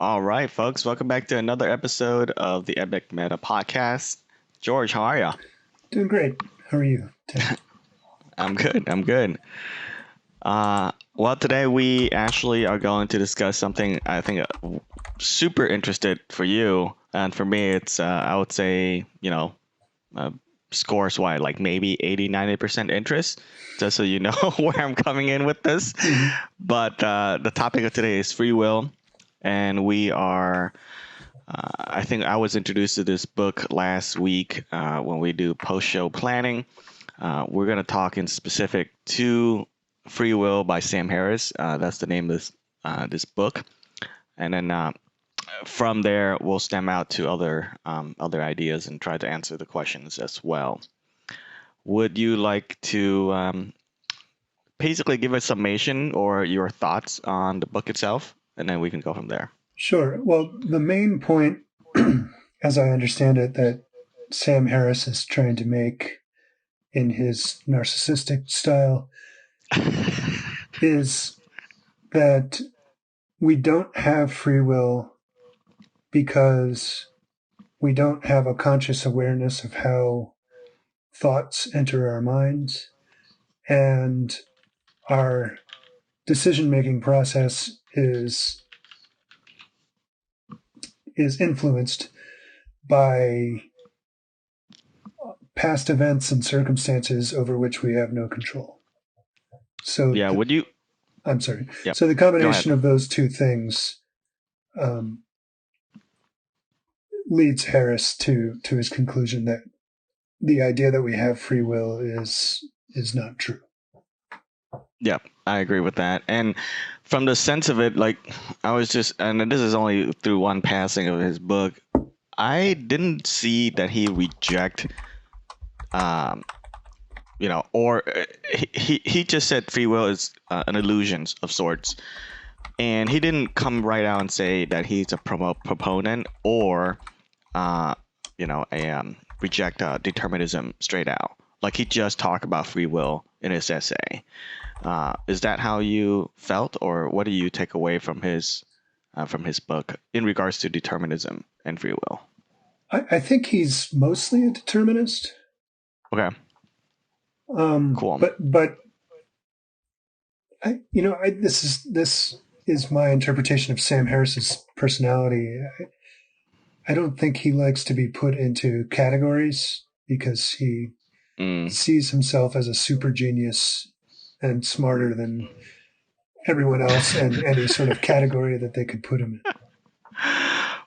All right, folks, welcome back to another episode of the Epic Meta Podcast. George, how are you? Doing great. How are you, Tim? I'm good. I'm good. Well, today we actually are going to discuss something I think super interested for you, and for me, it's I would say uh, scores wide like maybe 80-90% interest, just so you know where I'm coming in with this. hmm But the topic of today is free will, and we are I think I was introduced to this book last week when we do post-show planning. We're going to talk in specific to Free Will by Sam Harris. That's the name of this book, and then from there we'll stem out to other ideas and try to answer the questions as well. Would you like to basically give a summation or your thoughts on the book itself, and then we can go from there? Sure. Well, the main point, as I understand it, that Sam Harris is trying to make in his narcissistic style is that we don't have free will because we don't have a conscious awareness of how thoughts enter our minds, and our decision making process is influenced by past events and circumstances over which we have no control. So, Yeah, would you? I'm sorry. Yep, So the go ahead. combination of those two things um, leads Harris to his conclusion that the idea that we have free will is not true. Yep, I agree with that. And from the sense of it, like I was just, and this is only through one passing of his book, I didn't see that he reject, um, or he just said free will is an illusion of sorts, and he didn't come right out and say that he's a proponent or, uh, reject determinism straight out. Like he just talked about free will in his essay. Is that how you felt, or what do you take away from his book in regards to determinism and free will? I think he's mostly a determinist, Okay, cool. but this is my interpretation of Sam Harris's personality. I don't think he likes to be put into categories because he Mm. sees himself as a super genius and smarter than everyone else and any sort of category that they could put him in.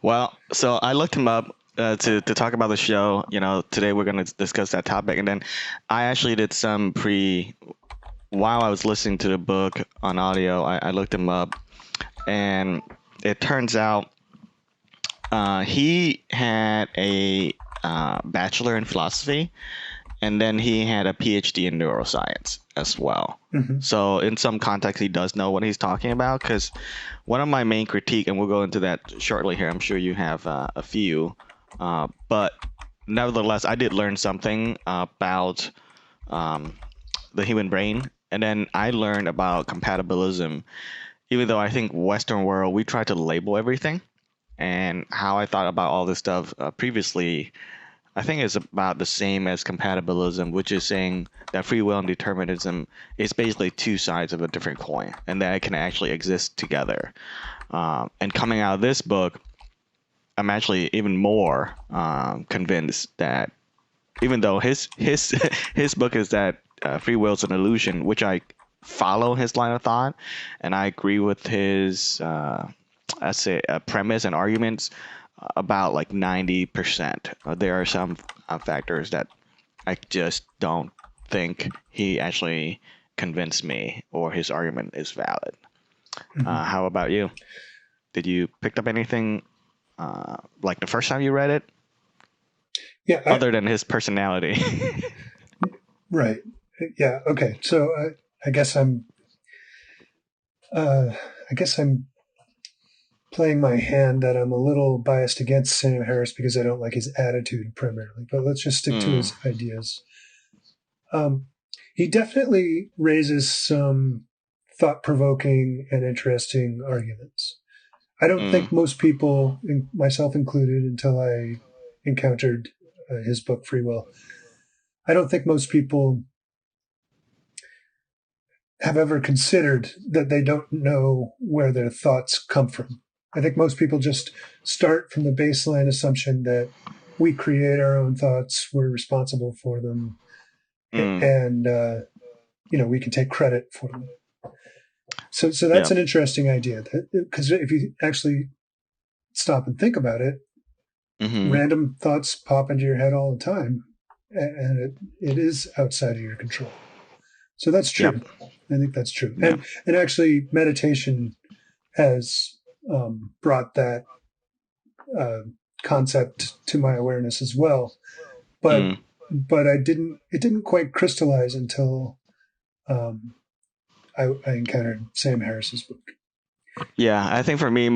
Well, so I looked him up to talk about the show. Today we're going to discuss that topic, and then I actually did some while I was listening to the book on audio. I looked him up, and it turns out he had a bachelor in philosophy, and then he had a PhD in neuroscience as well. Mm-hmm. So in some context, he does know what he's talking about. Because one of my main critique, and we'll go into that shortly here. I'm sure you have a few, but nevertheless, I did learn something about um, the human brain, and then I learned about compatibilism. Even though I think Western world we try to label everything, and how I thought about all this stuff previously, I think it's about the same as compatibilism, which is saying that free will and determinism is basically two sides of a different coin, and that it can actually exist together. And coming out of this book, I'm actually even more convinced that even though his his book is that free will is an illusion, which I follow his line of thought, and I agree with his I say premise and arguments about like 90%. There are some factors that I just don't think he actually convinced me or his argument is valid. Mm-hmm. How about you? Did you pick up anything like the first time you read it, Yeah, other than his personality? right. Yeah, okay. So I guess I'm uh, I guess I'm playing my hand that I'm a little biased against Sam Harris because I don't like his attitude primarily. But let's just stick to Mm, his ideas. Um, he definitely raises some thought-provoking and interesting arguments. I don't Mm, think most people, myself included, until I encountered his book Free Will, I don't think most people have ever considered that they don't know where their thoughts come from. I think most people just start from the baseline assumption that we create our own thoughts, we're responsible for them, mm, and we can take credit for them. So yeah. that's an interesting idea, because if you actually stop and think about it, Hmm. random thoughts pop into your head all the time, and it is outside of your control. So that's Yep. true. I think that's true. Yeah. And actually, meditation has brought that uh, concept to my awareness as well. But Mm. but it didn't quite crystallize until um, I encountered Sam Harris's book. Yeah, I think for me,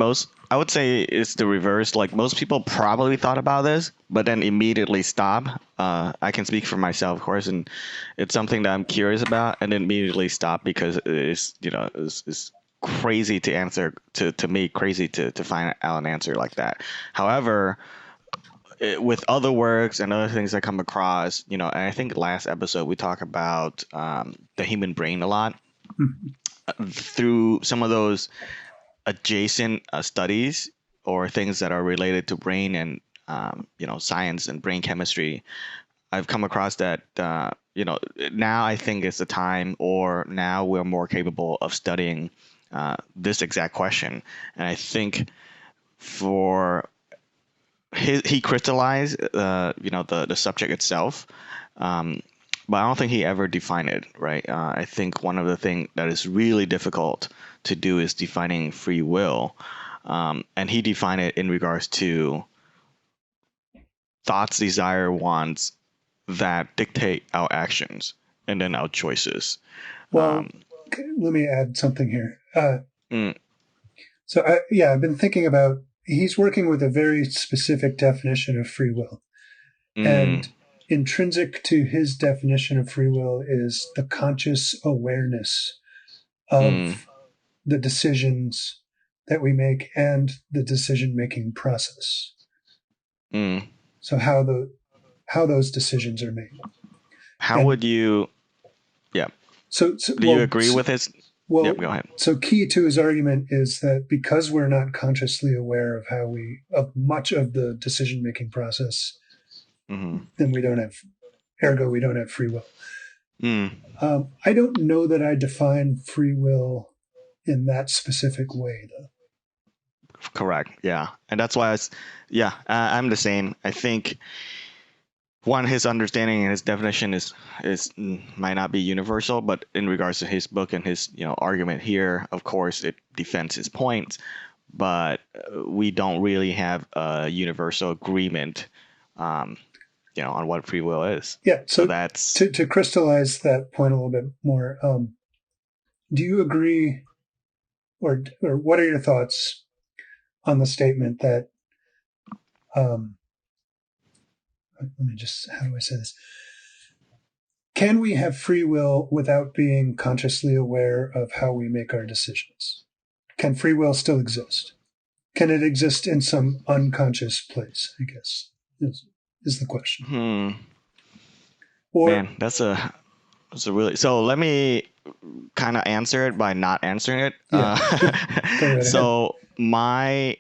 I would say it's the reverse. Like most people probably thought about this, but then immediately stop. I can speak for myself, of course, and it's something that I'm curious about, and then immediately stop because it's crazy to answer to me, crazy to find out an answer like that. However, with other works and other things I come across, and I think last episode we talked about the human brain a lot Mhm. through some of those adjacent studies or things that are related to brain and science and brain chemistry. I've come across that now I think it's the time, or now we're more capable of studying this exact question. And I think for he crystallized the subject itself, um, but I don't think he ever defined it, right. I think one of the things that is really difficult to do is defining free will, and he defined it in regards to thoughts, desire, wants that dictate our actions and then our choices. Well, um, let me add something here. mm, I've been thinking about. He's working with a very specific definition of free will, mm, and intrinsic to his definition of free will is the conscious awareness mm, of the decisions that we make and the decision making process. mm. So how those decisions are made. How And would you, yeah, so, do you agree with his, yep, go ahead. so key to his argument is that because we're not consciously aware of much of the decision making process, Hmm. then we don't have free will. Mm. I don't know that I define free will in that specific way, though. Correct. Yeah, and that's why yeah, I'm the same. I think one, his understanding and his definition might not be universal, but in regards to his book and his argument here, of course, it defends his point. But we don't really have a universal agreement, um, on what free will is. Yeah. So So that's to crystallize that point a little bit more, do you agree, or what are your thoughts on the statement that um, let me just how do I say this? Can we have free will without being consciously aware of how we make our decisions? Can free will still exist? Can it exist in some unconscious place? I guess is the question. Or man, that's a really, so let me kind of answer it by not answering it. yeah, go right ahead. So my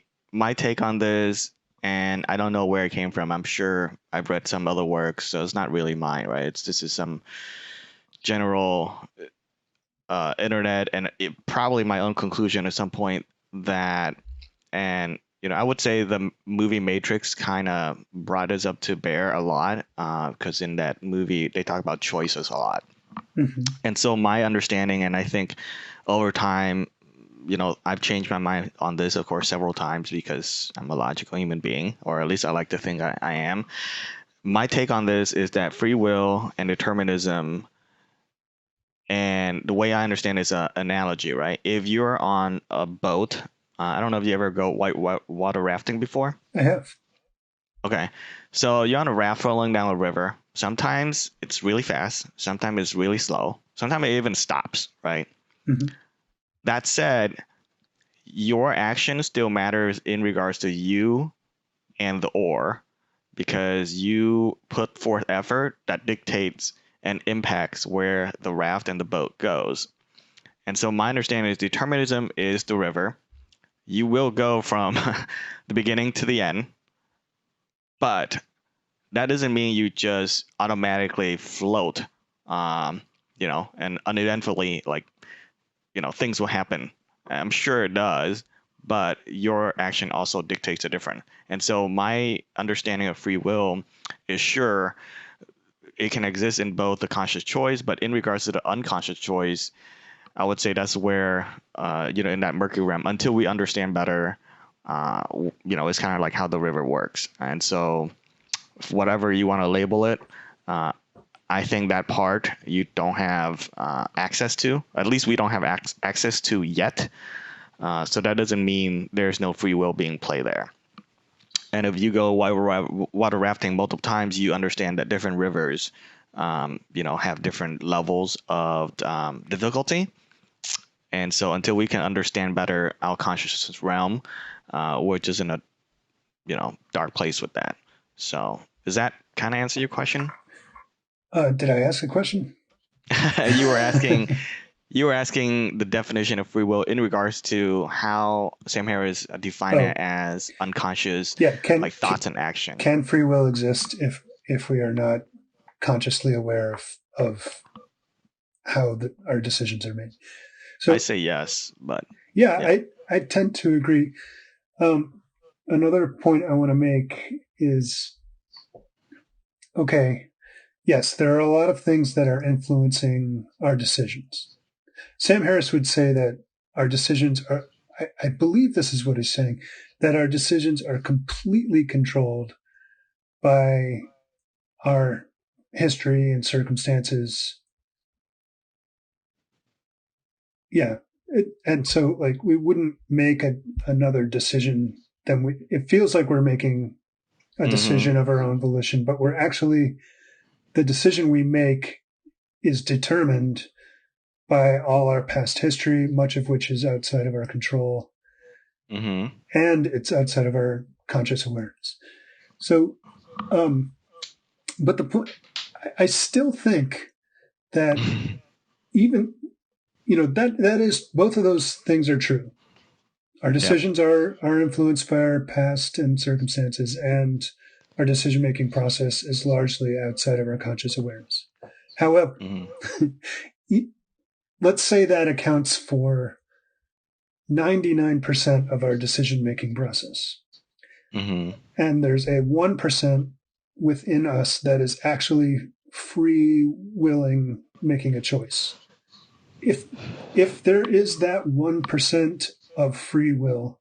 take on this, and I don't know where it came from. I'm sure I've read some other works, so it's not really mine, right? This is some general internet, and probably my own conclusion at some point that, and I would say the movie Matrix kind of brought us up to bear a lot, because in that movie they talk about choices a lot. Mm-hmm. And so my understanding, and I think over time, I've changed my mind on this, of course, several times because I'm a logical human being, or at least I like to think I am. My take on this is that free will and determinism, and the way I understand it's an analogy, right? If you're on a boat, I don't know if you ever go white water rafting before. I have. Okay, so you're on a raft rolling down a river. Sometimes it's really fast, sometimes it's really slow, sometimes it even stops, right? Mm-hmm. That said, your action still matters in regards to you and the oar, because you put forth effort that dictates and impacts where the raft and the boat goes. And so my understanding is determinism is the river. You will go from the beginning to the end, but that doesn't mean you just automatically float, um, and uneventfully, like, things will happen. I'm sure it does, but your action also dictates the different. And so my understanding of free will is, sure, it can exist in both the conscious choice, but in regards to the unconscious choice, I would say that's where, in that murky realm, until we understand better, it's kind of like how the river works. And so, whatever you want to label it, uh, I think that part you don't have access to. At least we don't have access to yet. So that doesn't mean there's no free will being played there. And if you go water rafting multiple times, you understand that different rivers, have different levels of difficulty. And so until we can understand better our consciousness realm, we're just in a dark place with that. So does that kind of answer your question? Did I ask a question? you were asking you were asking the definition of free will in regards to how Sam Harris defined it as unconscious, Yeah. like thoughts and action. Can free will exist if we are not consciously aware of how our decisions are made? So I say yes, but yeah, yeah. I tend to agree. Another point I want to make is, okay, yes, there are a lot of things that are influencing our decisions. Sam Harris would say that our decisions are, I believe this is what he's saying, that our decisions are completely controlled by our history and circumstances. Yeah. And so, like, we wouldn't make another decision. It feels like we're making a Mm-hmm. decision of our own volition, but the decision we make is determined by all our past history, much of which is outside of our control, Mm-hmm. and it's outside of our conscious awareness. So, um, but the point, I still think that even, that is, both of those things are true. Our Yep. decisions are influenced by our past and circumstances, and our decision making process is largely outside of our conscious awareness. However, Mm-hmm. let's say that accounts for 99% of our decision making process. Mm-hmm. And there's a 1% within us that is actually free willing making a choice. If there is that 1% of free will,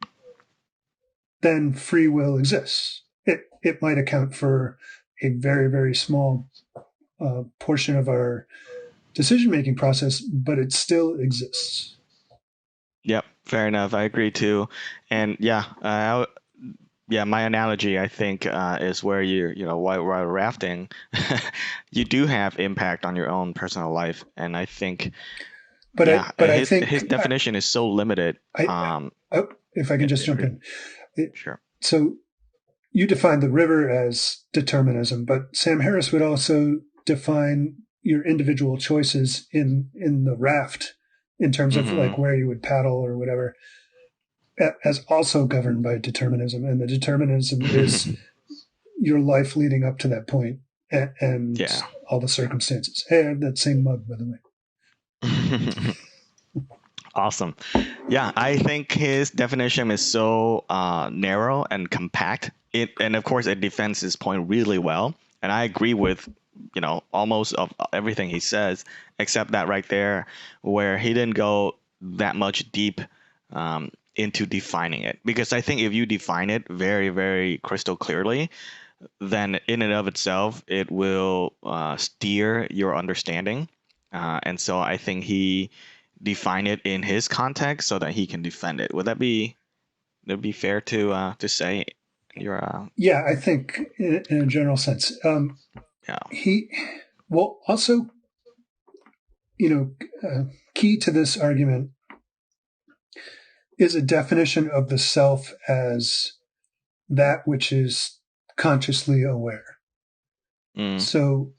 then free will exists. It might account for a very, very small portion of our decision making process, but it still exists. Yep. Fair enough. I agree too. And yeah, yeah, my analogy, I think, is where while rafting, you do have impact on your own personal life, and I think, yeah, But I his think definition is so limited. I, if I can just jump in. Sure. So you define the river as determinism, but Sam Harris would also define your individual choices in the raft in terms of Mm-hmm. like where you would paddle or whatever as also governed by determinism. And the determinism is your life leading up to that point and Yeah. all the circumstances. Hey, I have that same mug, by the way. Awesome. Yeah, I think his definition is so narrow and compact. And of course, it defends his point really well. And I agree with, almost of everything he says, except that right there, where he didn't go that much deep into defining it. Because I think if you define it very, very crystal clearly, then in and of itself, it will steer your understanding. And so I think he defined it in his context so that he can defend it. Would that be fair to say? Your Yeah, I think in a general sense. Yeah. He, well, also, you know, key to this argument is a definition of the self as that which is consciously aware. Mm, So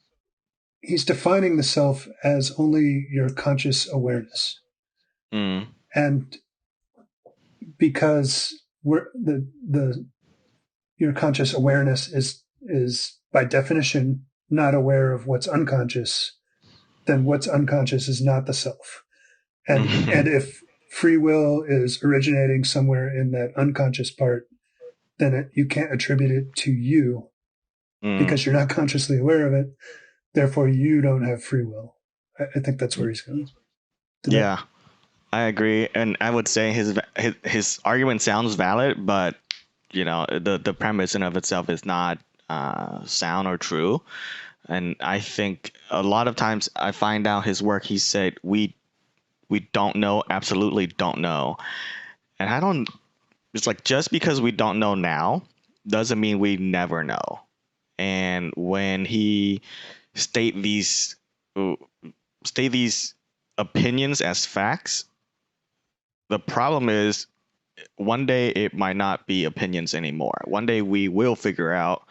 he's defining the self as only your conscious awareness. mm, And because the your conscious awareness is by definition not aware of what's unconscious, then what's unconscious is not the self. And mm, if free will is originating somewhere in that unconscious part, then you can't attribute it to you mm. because you're not consciously aware of it. Therefore, you don't have free will. I think that's where he's going. Did that? Yeah, I agree, and I would say his argument sounds valid, but the premise in of itself is not sound or true. And I think a lot of times I find out his work, he said we don't know, absolutely don't know, and I don't. It's like just because we don't know now doesn't mean we never know. And when he state these uh, state these opinions as facts, the problem is one day it might not be opinions anymore. One day we will figure out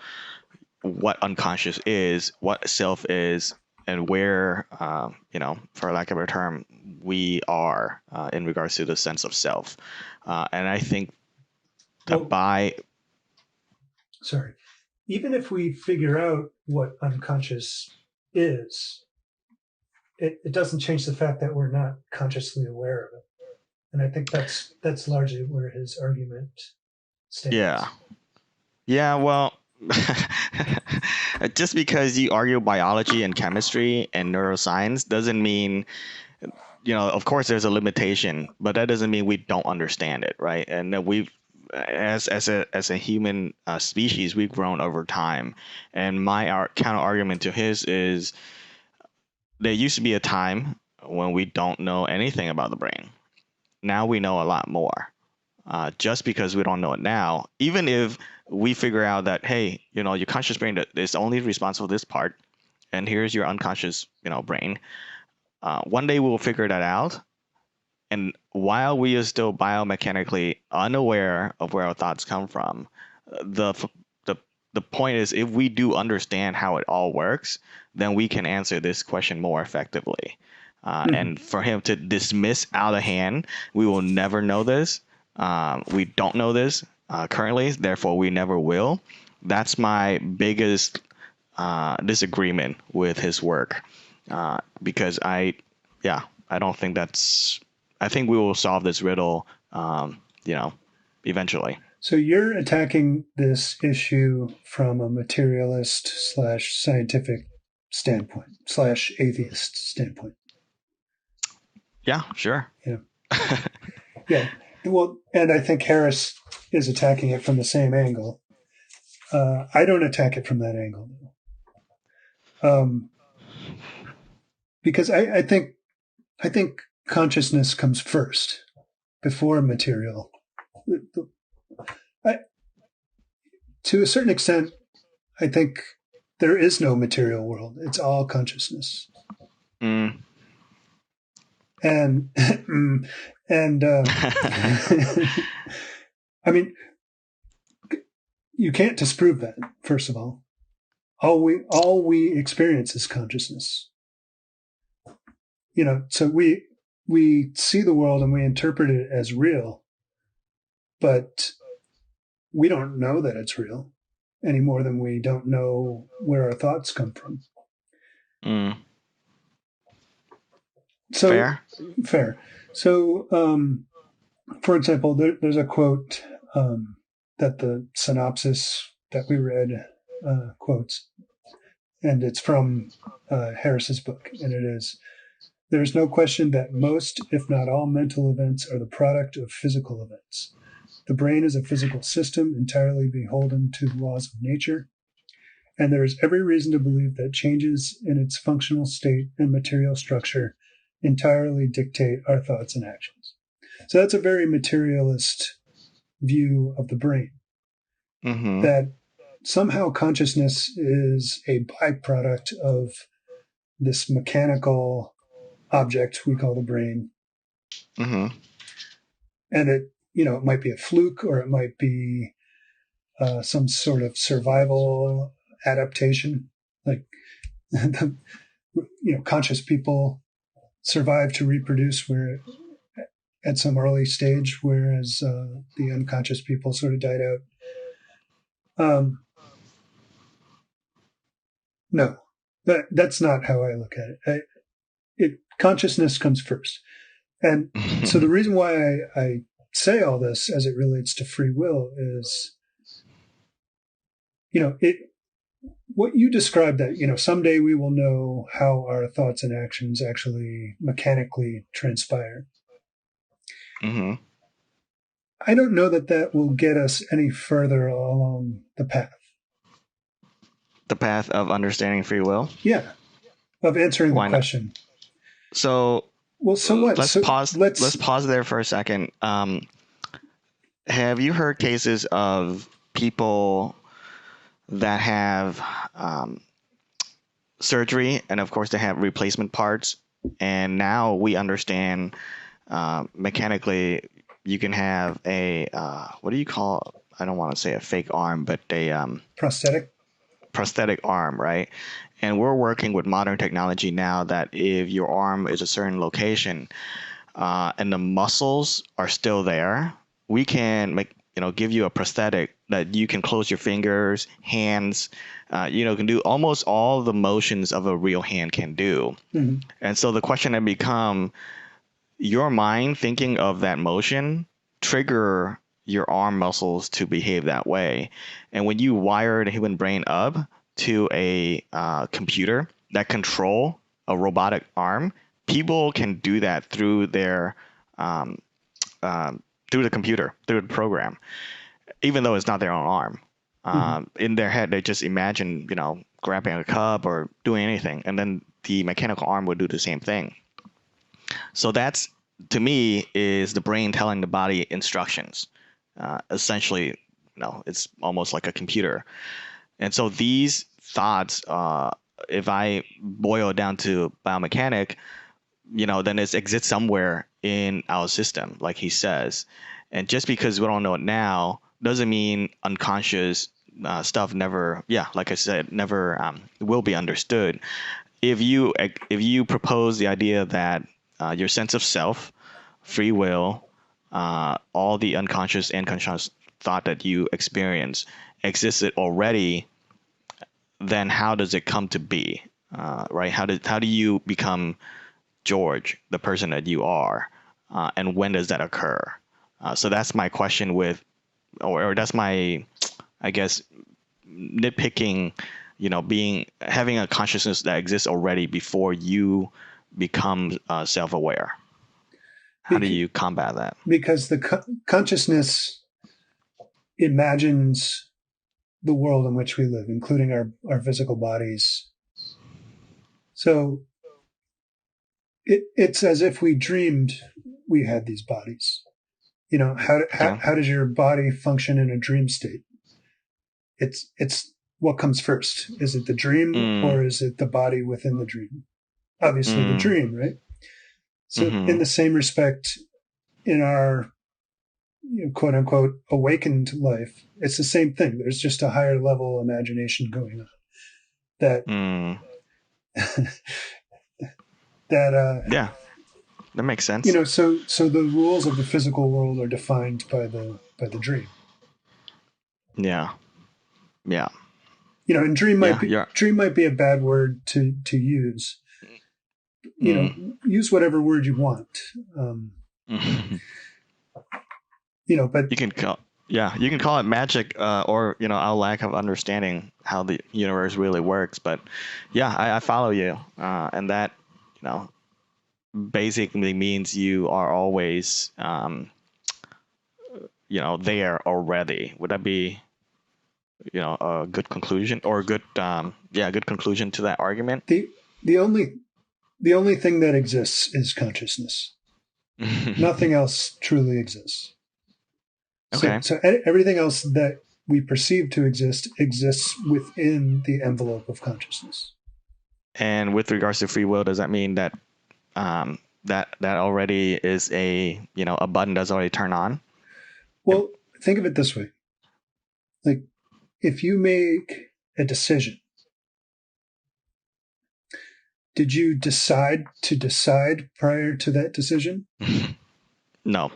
what unconscious is, what self is, and where, for lack of a term, we are in regards to the sense of self. And I think that Well, by, sorry. Even if we figure out what unconscious is, it doesn't change the fact that we're not consciously aware of it. And I think that's largely where his argument yeah, stands. yeah, well, just because you argue biology and chemistry and neuroscience doesn't mean, of course there's a limitation, but that doesn't mean we don't understand it, right? And that we've, as a human species, we've grown over time. And my counter argument to his is there used to be a time when we don't know anything about the brain. Now we know a lot more. Just because we don't know it now, even if we figure out that, hey, your conscious brain is only responsible for this part, and here's your unconscious, brain. One day we'll figure that out, and while we are still biomechanically unaware of where our thoughts come from, the the the point is, if we do understand how it all works, then we can answer this question more effectively. Mm-hmm. And for him to dismiss out of hand, we will never know this. We don't know this currently, therefore we never will. That's my biggest disagreement with his work, because I don't think that's. I think we will solve this riddle, eventually. So you're attacking this issue from a materialist slash scientific standpoint slash atheist standpoint. Yeah, sure. Yeah. Yeah. Well, and I think Harris is attacking it from the same angle. I don't attack it from that angle, because I think consciousness comes first before material. I, to a certain extent, I think there is no material world. It's all consciousness. Mm. And and I mean, you can't disprove that. First of all, all we experience is consciousness. So we see the world and we interpret it as real, but we don't know that it's real any more than we don't know where our thoughts come from. Mm. So Fair. fair. So, for example, there's a quote that the synopsis that we read quotes, and it's from Harris's book, and it is: "There is no question that most, if not all, mental events are the product of physical events. The brain is a physical system entirely beholden to the laws of nature, and there is every reason to believe that changes in its functional state and material structure entirely dictate our thoughts and actions." So that's a very materialist view of the brain, Mm-hmm. that somehow consciousness is a byproduct of this mechanical object we call the brain. Mm-hmm. And it might be a fluke, or it might be some sort of survival adaptation. Like, the, conscious people survive to reproduce where at some early stage, whereas the unconscious people sort of died out. No, that's not how I look at it. Consciousness comes first. And so the reason why I say all this as it relates to free will is, what you described, that, someday we will know how our thoughts and actions actually mechanically transpire. Mm-hmm. I don't know that will get us any further along the path. The path of understanding free will? Yeah. Of answering Why the question. Not? So, well, so what? Let's pause there for a second. Have you heard cases of people that have surgery, and of course they have replacement parts, and now we understand mechanically you can have a what do you call? I don't want to say a fake arm, but a prosthetic arm, right? And we're working with modern technology now that if your arm is a certain location and the muscles are still there, we can give you a prosthetic that you can close your fingers, hands, can do almost all the motions of a real hand can do. Mm-hmm. And so the question then become, your mind thinking of that motion trigger your arm muscles to behave that way. And when you wire the human brain up to a computer that control a robotic arm, people can do that through their through the computer, through the program, even though it's not their own arm. In their head, they just imagine, grabbing a cup or doing anything, and then the mechanical arm would do the same thing. So that's, to me, is the brain telling the body instructions. Essentially, it's almost like a computer. And so these thoughts, if I boil it down to biomechanic, then it exists somewhere in our system, like he says. And just because we don't know it now doesn't mean unconscious stuff never, like I said, never will be understood. If you propose the idea that your sense of self, free will, all the unconscious and conscious thought that you experience existed already, then how does it come to be, right? How do you become George, the person that you are, and when does that occur? So that's my question or that's my, I guess, nitpicking, having a consciousness that exists already before you become self-aware. How do you combat that? Because the consciousness imagines the world in which we live, including our physical bodies. So it's as if we dreamed we had these bodies. How does your body function in a dream state? It's what comes first. Is it the dream or is it the body within the dream? Obviously the dream, right? So in the same respect, in our quote unquote awakened life, it's the same thing. There's just a higher level imagination going on that that makes sense. So the rules of the physical world are defined by the dream. Yeah. And dream might be a bad word to use. Use whatever word you want. But you can call it magic, or our lack of understanding how the universe really works. But I follow you, and that basically means you are always there already. Would that be a good conclusion, or a good good conclusion to that argument? The only thing that exists is consciousness. Nothing else truly exists. Okay. So everything else that we perceive to exist exists within the envelope of consciousness. And with regards to free will, does that mean that that already is a button that's already turned on? Well, think of it this way. Like, if you make a decision, did you decide to decide prior to that decision? No.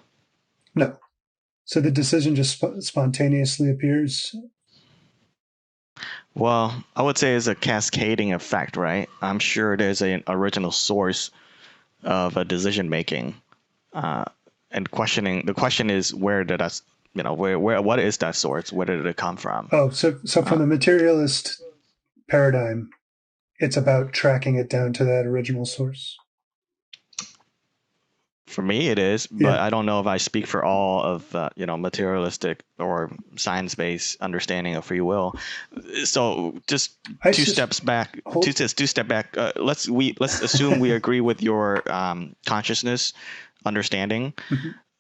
No. So the decision just spontaneously appears. Well, I would say it's a cascading effect, right? I'm sure there's an original source of a decision making, uh, and questioning. The question is, where did us, what is that source? Where did it come from? Oh, so Uh, from the materialist paradigm, it's about tracking it down to that original source. for me, it is, Yeah. but I don't know if I speak for all of materialistic or science-based understanding of free will. So just I two just steps back, hold. two step back. Let's assume we agree with your consciousness understanding.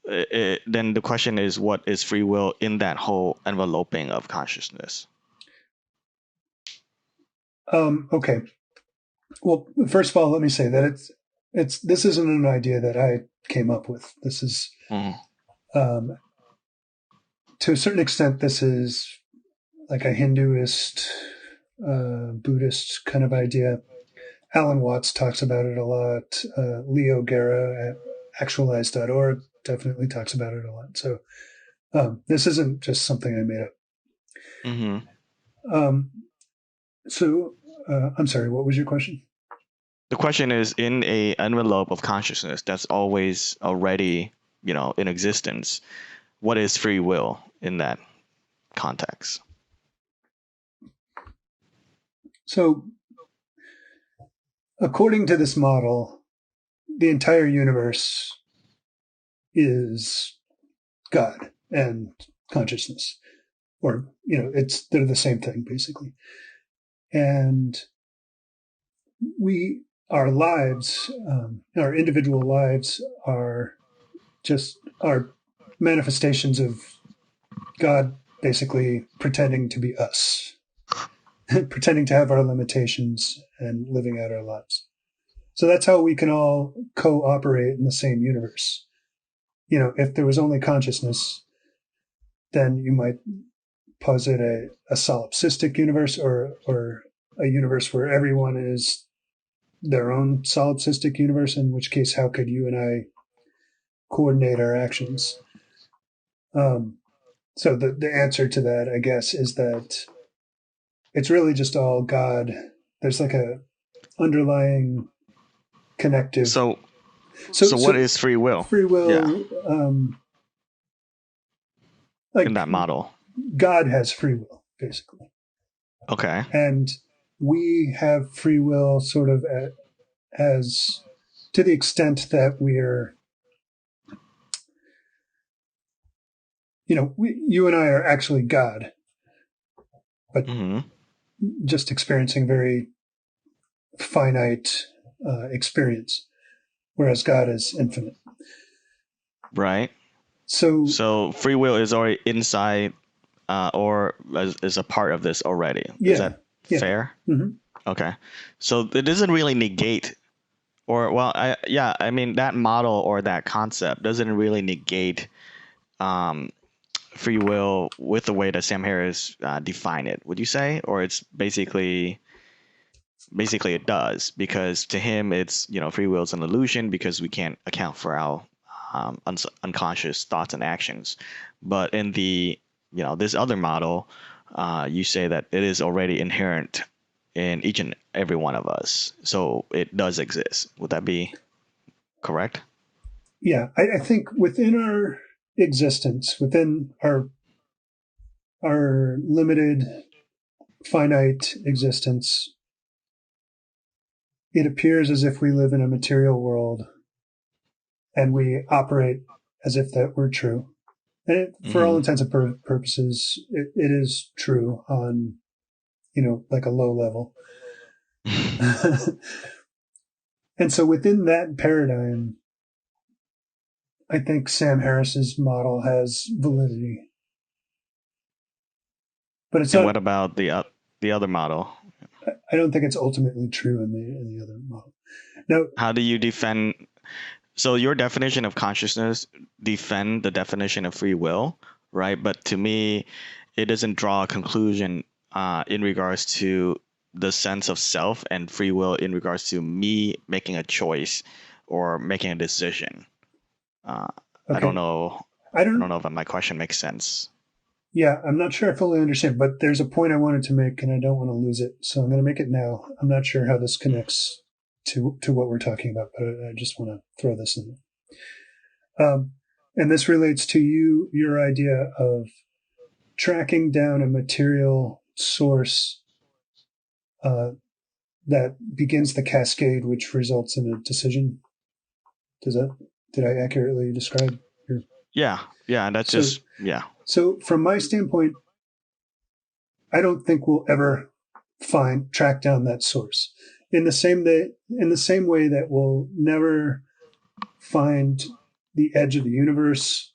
Then the question is, what is free will in that whole enveloping of consciousness? Okay. Well, first of all, let me say that this isn't an idea that I came up with. This is Mhm. um, to a certain extent, this is like a Hinduist, Buddhist kind of idea. Alan Watts talks about it a lot. Leo Guerra at actualize.org definitely talks about it a lot. So this isn't just something I made up. Mm-hmm. Um, so I'm sorry, what was your question? The question is, in a envelope of consciousness that's always already, in existence, what is free will in that context? So according to this model, the entire universe is God and consciousness, or they're the same thing basically. And we, our lives, our individual lives, are just our manifestations of God, basically pretending to be us, pretending to have our limitations and living out our lives. So that's how we can all cooperate in the same universe. If there was only consciousness, then you might posit a solipsistic universe, or a universe where everyone is their own solipsistic universe, in which case, how could you and I coordinate our actions? So the answer to that, I guess, is that it's really just all God. There's like a underlying connective. So, So so what so is free will? free Yeah, will, in like that model. God has free will, basically. Okay. And we have free will sort of as to the extent that we're, you and I are actually God, but Mm-hmm. just experiencing very finite experience, whereas God is infinite. Right. So, So free will is already inside, or is a part of this already. Is yeah, that yeah. fair? Hmm. Okay. So it doesn't really negate, or well, I mean that model or that concept doesn't really negate um, free will with the way that Sam Harris defined it. Would you say, or it's basically it does, because to him it's free will is an illusion because we can't account for our unconscious thoughts and actions. But in the this other model, you say that it is already inherent in each and every one of us, so it does exist. Would that be correct? Yeah, I think within our existence, within our limited, finite existence, it appears as if we live in a material world and we operate as if that were true. And for all Mm-hmm. intents and purposes, it is true on, like a low level. And so within that paradigm, I think Sam Harris's model has validity, but it's And not. what about the other model? I don't think it's ultimately true in the other model. Now, How do you defend? So your definition of consciousness defend the definition of free will, right? But to me, it doesn't draw a conclusion in regards to the sense of self and free will in regards to me making a choice or making a decision. Uh, I don't Okay. know. I I don't don't, know if my question makes sense. yeah, I'm not sure I fully understand, but there's a point I wanted to make and I don't want to lose it. So I'm going to make it now. I'm not sure how this connects to what we're talking about, but I just want to throw this in. And this relates to your idea of tracking down a material source uh, that begins the cascade, which results in a decision. Did I accurately describe your? Yeah, yeah, and that's So, just yeah. so from my standpoint, I don't think we'll ever track down that source in the same way that we'll never find the edge of the universe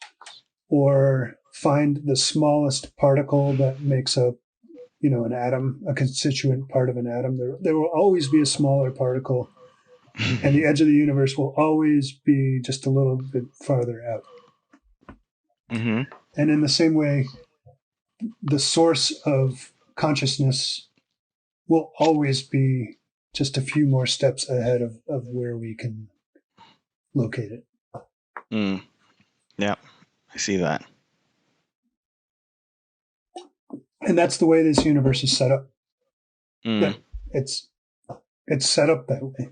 or find the smallest particle that makes up an atom, a constituent part of an atom. There will always be a smaller particle, and the edge of the universe will always be just a little bit farther out. Hmm. And in the same way, the source of consciousness will always be just a few more steps ahead of where we can locate it. Mm, yeah, I see that. And that's the way this universe is set up. Mm. That it's it's set up that way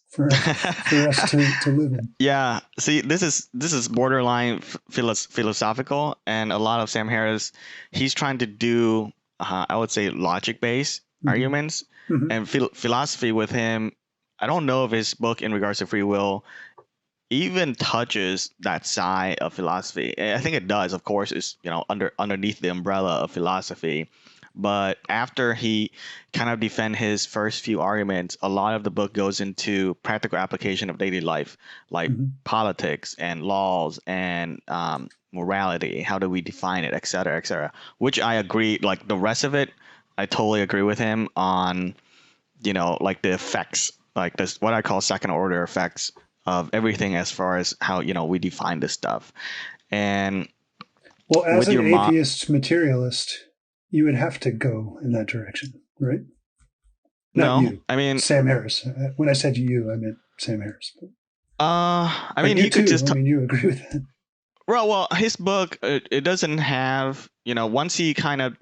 for us to live in. Yeah, see, this is borderline philosophical, and a lot of Sam Harris, he's trying to do, I would say, logic-based Mm-hmm. arguments, Mm-hmm. and philosophy with him. I don't know if his book in regards to free will even touches that side of philosophy. I think it does, of course, it's underneath the umbrella of philosophy. But after he kind of defend his first few arguments, a lot of the book goes into practical application of daily life, like Mm-hmm. politics and laws and morality. How do we define it, et cetera, et cetera. Which I agree. Like the rest of it, I totally agree with him on like the effects, like this, what I call second order effects of everything as far as how, we define this stuff. And Well, as with an your mom, atheist materialist, you would have to go in that direction, right? Not no, you, I mean, Sam Harris. When I said you, I meant Sam Harris. I But mean, you you could too. just, I mean, you agree with that. well, his book, it doesn't have, once he kind of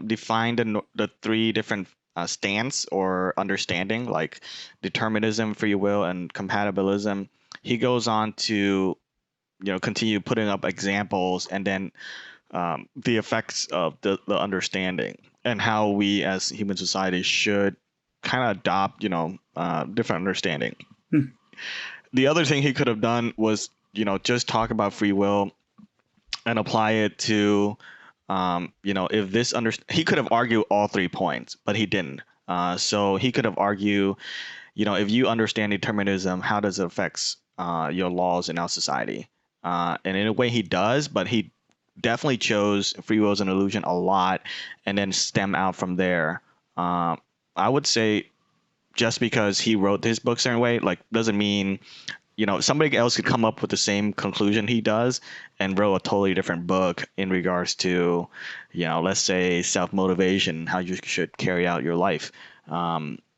defined the three different stance or understanding, like determinism, free will, and compatibilism, he goes on to, continue putting up examples and then the effects of the understanding and how we as human society should kind of adopt, different understanding. Hmm. The other thing he could have done was, just talk about free will and apply it to, if this he could have argued all 3 points, but he didn't. So he could have argued, if you understand determinism, how does it affect your laws in our society? And in a way, he does, but he definitely chose free will as an illusion a lot, and then stem out from there. Uh, I would say just because he wrote his book certain way, like doesn't mean somebody else could come up with the same conclusion he does and wrote a totally different book in regards to, let's say self motivation, how you should carry out your life,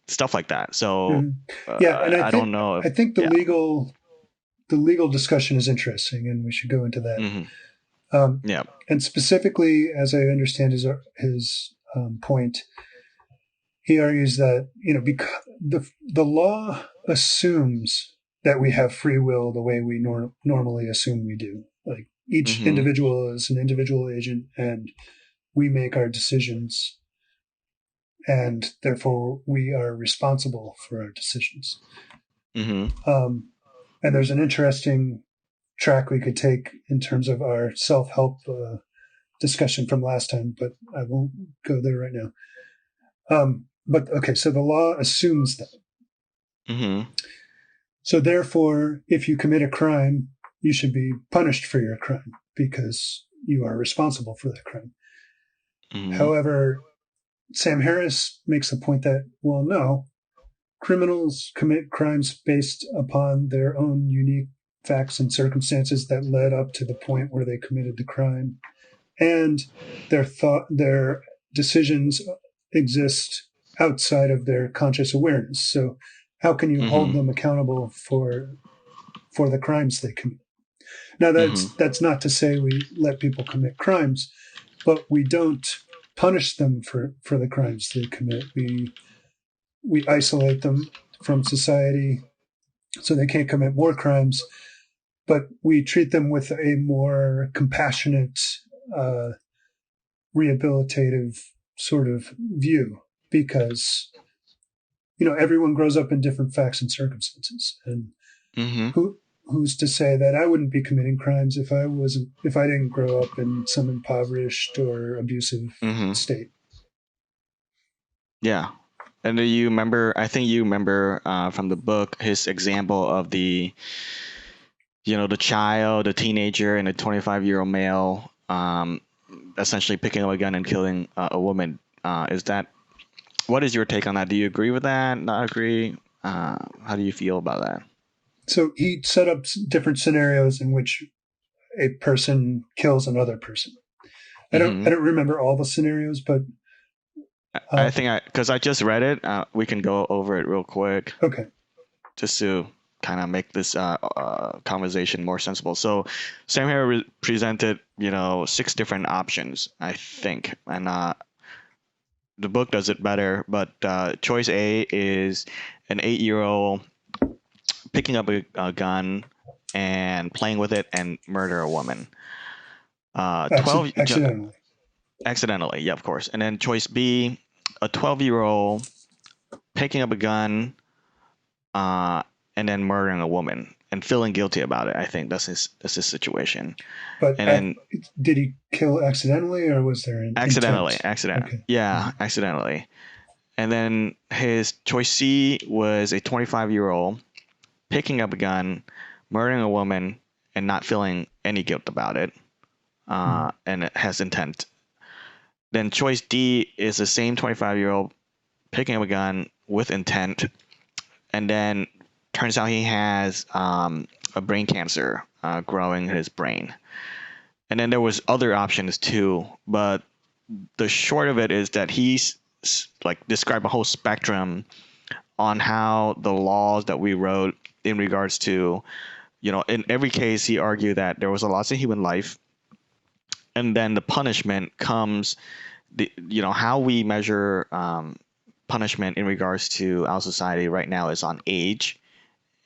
stuff like that. So Hmm. Yeah, and I don't know I if think yeah. the legal discussion is interesting, and we should go into that. Hmm. Um, Yeah. and specifically, as I understand his point, he argues that because the law assumes that we have free will the way we normally assume we do. Like each Hmm. individual is an individual agent, and we make our decisions, and therefore we are responsible for our decisions. Hmm. Um, and there's an interesting track we could take in terms of our self-help discussion from last time, but I won't go there right now. But okay, so the law assumes that. Hmm. So therefore, if you commit a crime, you should be punished for your crime because you are responsible for that crime. Hmm. However, Sam Harris makes the point that, well, no, criminals commit crimes based upon their own unique facts and circumstances that led up to the point where they committed the crime, and their decisions exist outside of their conscious awareness. So how can you hold Mm-hmm. them accountable for the crimes they commit? Now Mm-hmm. that's not to say we let people commit crimes, but we don't punish them for the crimes they commit. We isolate them from society so they can't commit more crimes, but we treat them with a more compassionate, uh, rehabilitative sort of view, because everyone grows up in different facts and circumstances, and Mm-hmm. who's to say that I wouldn't be committing crimes if I didn't grow up in some impoverished or abusive Mm-hmm. state. Yeah. And do you remember? I think you remember from the book his example of the child, the teenager, and a 25-year-old male, essentially picking up a gun and killing a woman. Is that What is your take on that? Do you agree with that? Not agree? How do you feel about that? So he set up different scenarios in which a person kills another person. I Hmm. don't remember all the scenarios, but I uh, think because I just read it, we can go over it real quick okay. just to kind of make this conversation more sensible. So Sam here presented, 6 different options, I think, and the book does it better. But choice A is an 8-year-old picking up a gun and playing with it and murder a woman. 12 Accidentally. accidentally, yeah, of course. And then choice B, a 12-year-old picking up a gun uh, and then murdering a woman and feeling guilty about it. I think that's his situation. But And then did he kill accidentally, or was there an accidentally, intent? accident, Okay. yeah, Mm-hmm. accidentally. And then his choice C was a 25-year-old picking up a gun, murdering a woman, and not feeling any guilt about it. Mm-hmm. And it has intent. Then choice D is the same 25-year-old picking up a gun with intent, and then turns out he has a brain cancer growing in his brain. And then there was other options too, but the short of it is that he's like described a whole spectrum on how the laws that we wrote in regards to, in every case he argued that there was a loss of human life, and then the punishment comes, how we measure punishment in regards to our society right now is on age,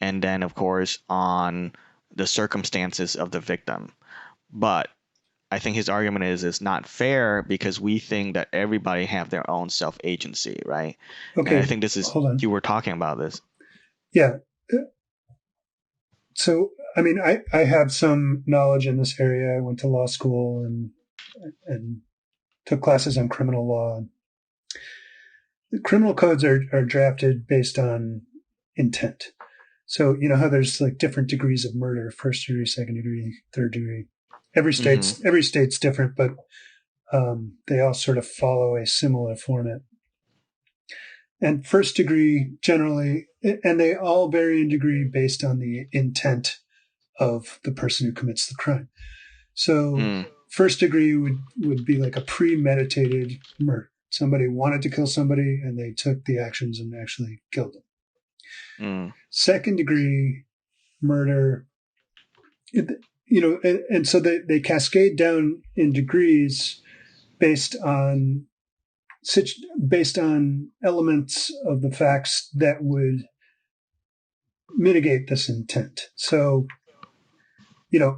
and then of course on the circumstances of the victim. But I think his argument is it's not fair because we think that everybody have their own self agency, right? And I Okay. think this is Hold on. you were talking about this. Yeah. So, I mean, I have some knowledge in this area. I went to law school and took classes on criminal law. The criminal codes are drafted based on intent. So, you know how there's like different degrees of murder: first degree, second degree, third degree. Hmm. Every state's different, but they all sort of follow a similar format. And first degree generally, and they all vary in degree based on the intent of the person who commits the crime. So Mm, first degree would be like a premeditated murder. Somebody wanted to kill somebody and they took the actions and actually killed them. mm, Second degree murder, and so they cascade down in degrees based on based on elements of the facts that would mitigate this intent. So, you know,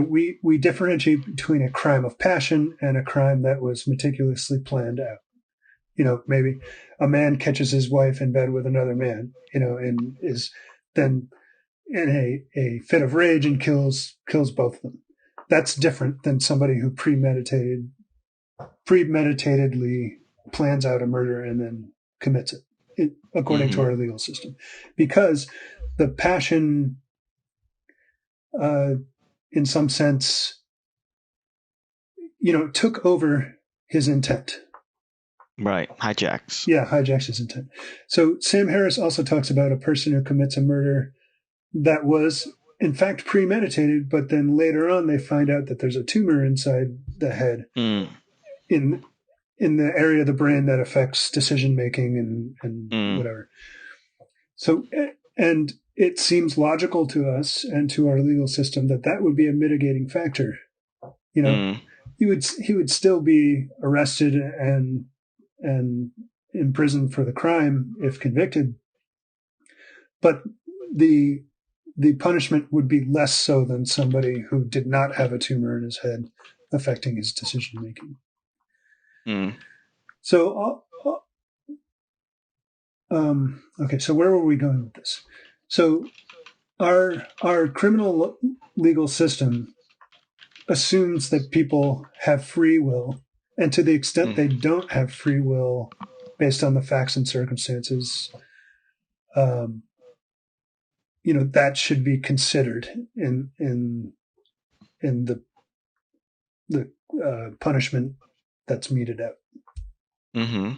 we differentiate between a crime of passion and a crime that was meticulously planned out. Maybe a man catches his wife in bed with another man, and is then in a fit of rage and kills both of them. That's different than somebody who premeditatedly plans out a murder and then commits it, according to mm-hmm. our legal system, because the passion, uh, in some sense, took over his intent. Right. Hijacks. Yeah, hijacks his intent. So Sam Harris also talks about a person who commits a murder that was in fact premeditated, but then later on they find out that there's a tumor inside the head Mm, in the area of the brain that affects decision making and mm, whatever. So, and it seems logical to us and to our legal system that that would be a mitigating factor. You know, mm, he would still be arrested and imprisoned for the crime if convicted, but the the punishment would be less so than somebody who did not have a tumor in his head affecting his decision making. mm, So, okay, so where were we going with this? So, our criminal legal system assumes that people have free will, and to the extent they mm, don't have free will based on the facts and circumstances, um, that should be considered in the punishment that's meted out. mm-hmm.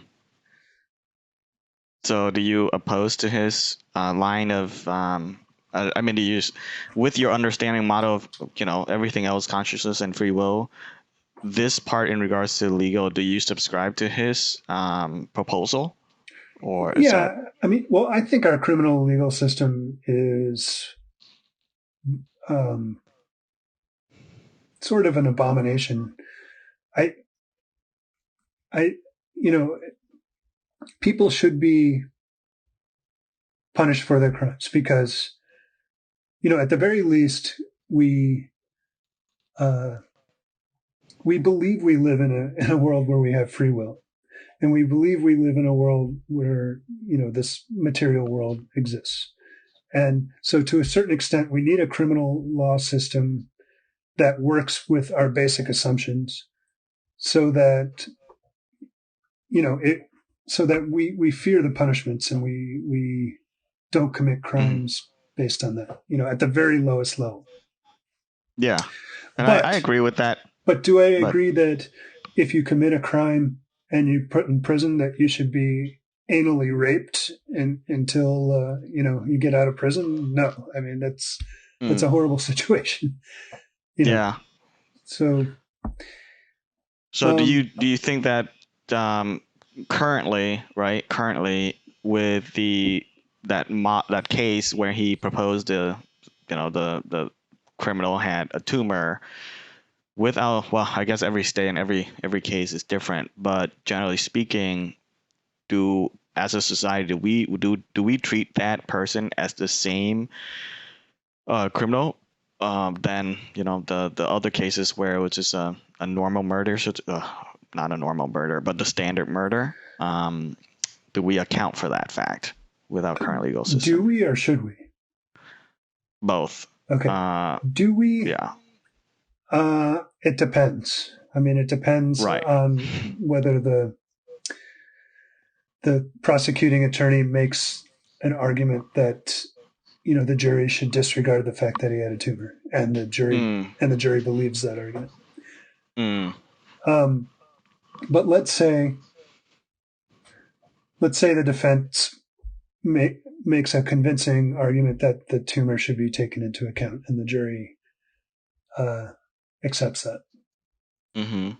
So, do you oppose to his line of? I mean, do you, with your understanding model of everything else, consciousness and free will, this part in regards to legal, do you subscribe to his proposal, or is that? Yeah, I mean, well, I think our criminal legal system is um, sort of an abomination. I, I, you know, people should be punished for their crimes because, at the very least, uh, we believe we live in a world where we have free will, and we believe we live in a world where this material world exists. And so, to a certain extent, we need a criminal law system that works with our basic assumptions, so that so that we fear the punishments and we don't commit Mhm. crimes based on that. At the very lowest level. Yeah, and I But agree with that. but do I But agree that if you commit a crime and you put in prison, that you should be anally raped until you get out of prison? No, I mean that's mm, a horrible situation. you know. yeah. So So, do you um, do you think that um, currently with that case where he proposed the criminal had a tumor without, well, I guess every state and every case is different, but generally speaking, do as a society do we treat that person as the same criminal than the other cases where it was just a normal murder, so not a normal murder but the standard murder? Do we account for that fact with our current legal do system? we or should we? Both. Okay. uh Do we? yeah. It depends. I mean, it depends Right. on whether the prosecuting attorney makes an argument that the jury should disregard the fact that he had a tumor, and mm, the jury believes that argument. mm, Um, but let's say the defense makes a convincing argument that the tumor should be taken into account, and the jury uh, accepts that. mm-hmm,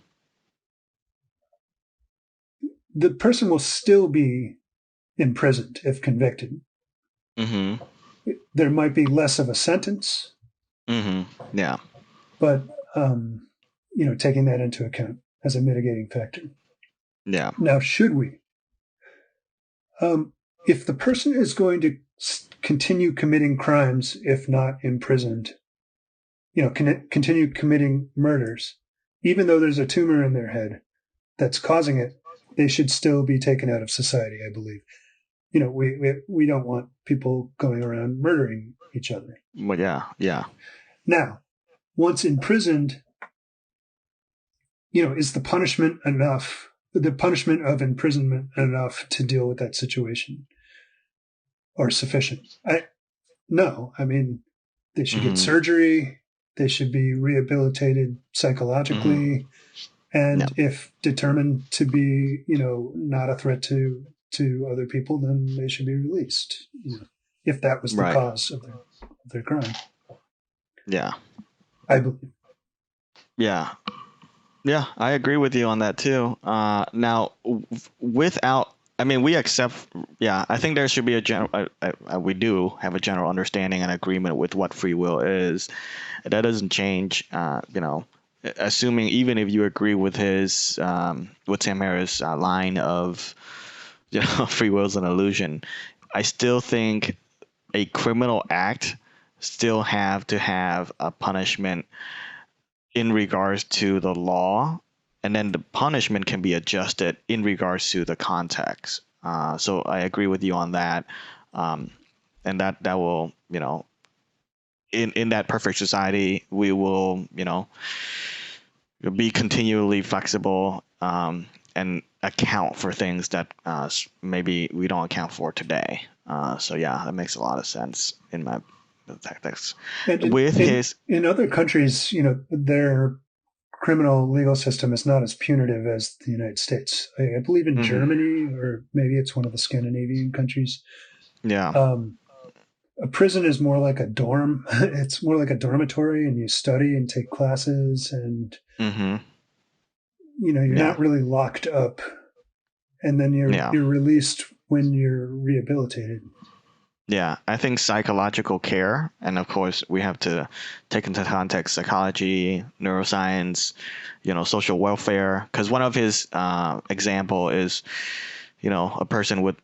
The person will still be imprisoned if convicted. mm-hmm, There might be less of a sentence, mm-hmm. Yeah. but taking that into account as a mitigating factor. Yeah. Now, should we? If the person is going to continue committing crimes if not imprisoned, continue committing murders, even though there's a tumor in their head that's causing it, they should still be taken out of society, I believe. We don't want people going around murdering each other. Well, yeah. Yeah. Now, once imprisoned, is the punishment enough? The punishment of imprisonment enough to deal with that situation, or sufficient? No. I mean, they should get Mm-hmm, surgery. They should be rehabilitated mm-hmm. psychologically, Yeah. and if determined to be, not a threat to other people, then they should be released. If that was the Right. cause of their of their crime. Yeah. I believe. Yeah. Yeah, I agree with you on that too. Now, without, I mean, we accept. Yeah, I think there should be a general. We do have a general understanding and agreement with what free will is. That doesn't change. Assuming even if you agree with his, with Sam Harris' line of, free will is an illusion. I still think a criminal act still have to have a punishment in regards to the law, and then the punishment can be adjusted in regards to the context. So I agree with you on that, and that will, in that perfect society, we will, be continually flexible, and account for things that maybe we don't account for today. So yeah, that makes a lot of sense in my tactics. And With his, in other countries, their criminal legal system is not as punitive as the United States. I believe in Mhm. Germany, or maybe it's one of the Scandinavian countries. Yeah. A prison is more like a dorm. It's more like a dormitory, and you study and take classes, and Mm-hmm. you're Yeah. not really locked up, and then you're Yeah. you're released when you're rehabilitated. Yeah. I think psychological care, and of course, we have to take into context psychology, neuroscience, social welfare. Because one of his example is, a person with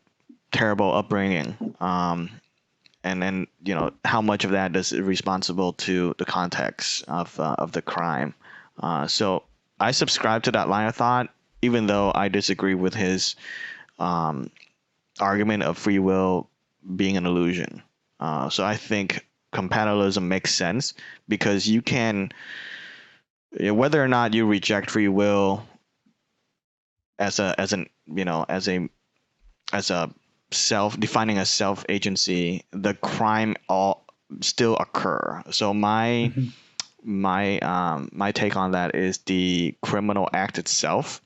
terrible upbringing, and then how much of that is responsible to the context of the crime. So I subscribe to that line of thought, even though I disagree with his um, argument of free will being an illusion. So I think compatibilism makes sense because you can, whether or not you reject free will as a self defining a self agency, the crime all still occur. So Mm-hmm. my take on that is the criminal act itself,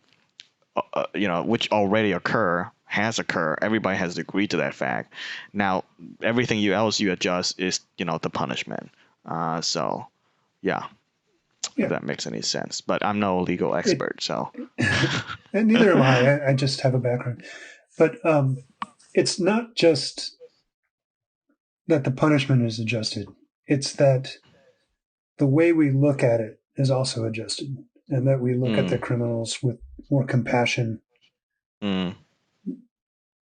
which already has occurred. Everybody has agreed to that fact. Now, everything else you adjust is, the punishment. So, yeah, if Yeah, that makes any sense. But I'm no legal it, expert, so. and neither am I. I just have a background, but it's not just that the punishment is adjusted; it's that the way we look at it is also adjusted, and that we look at the Mm, criminals with more compassion. mm,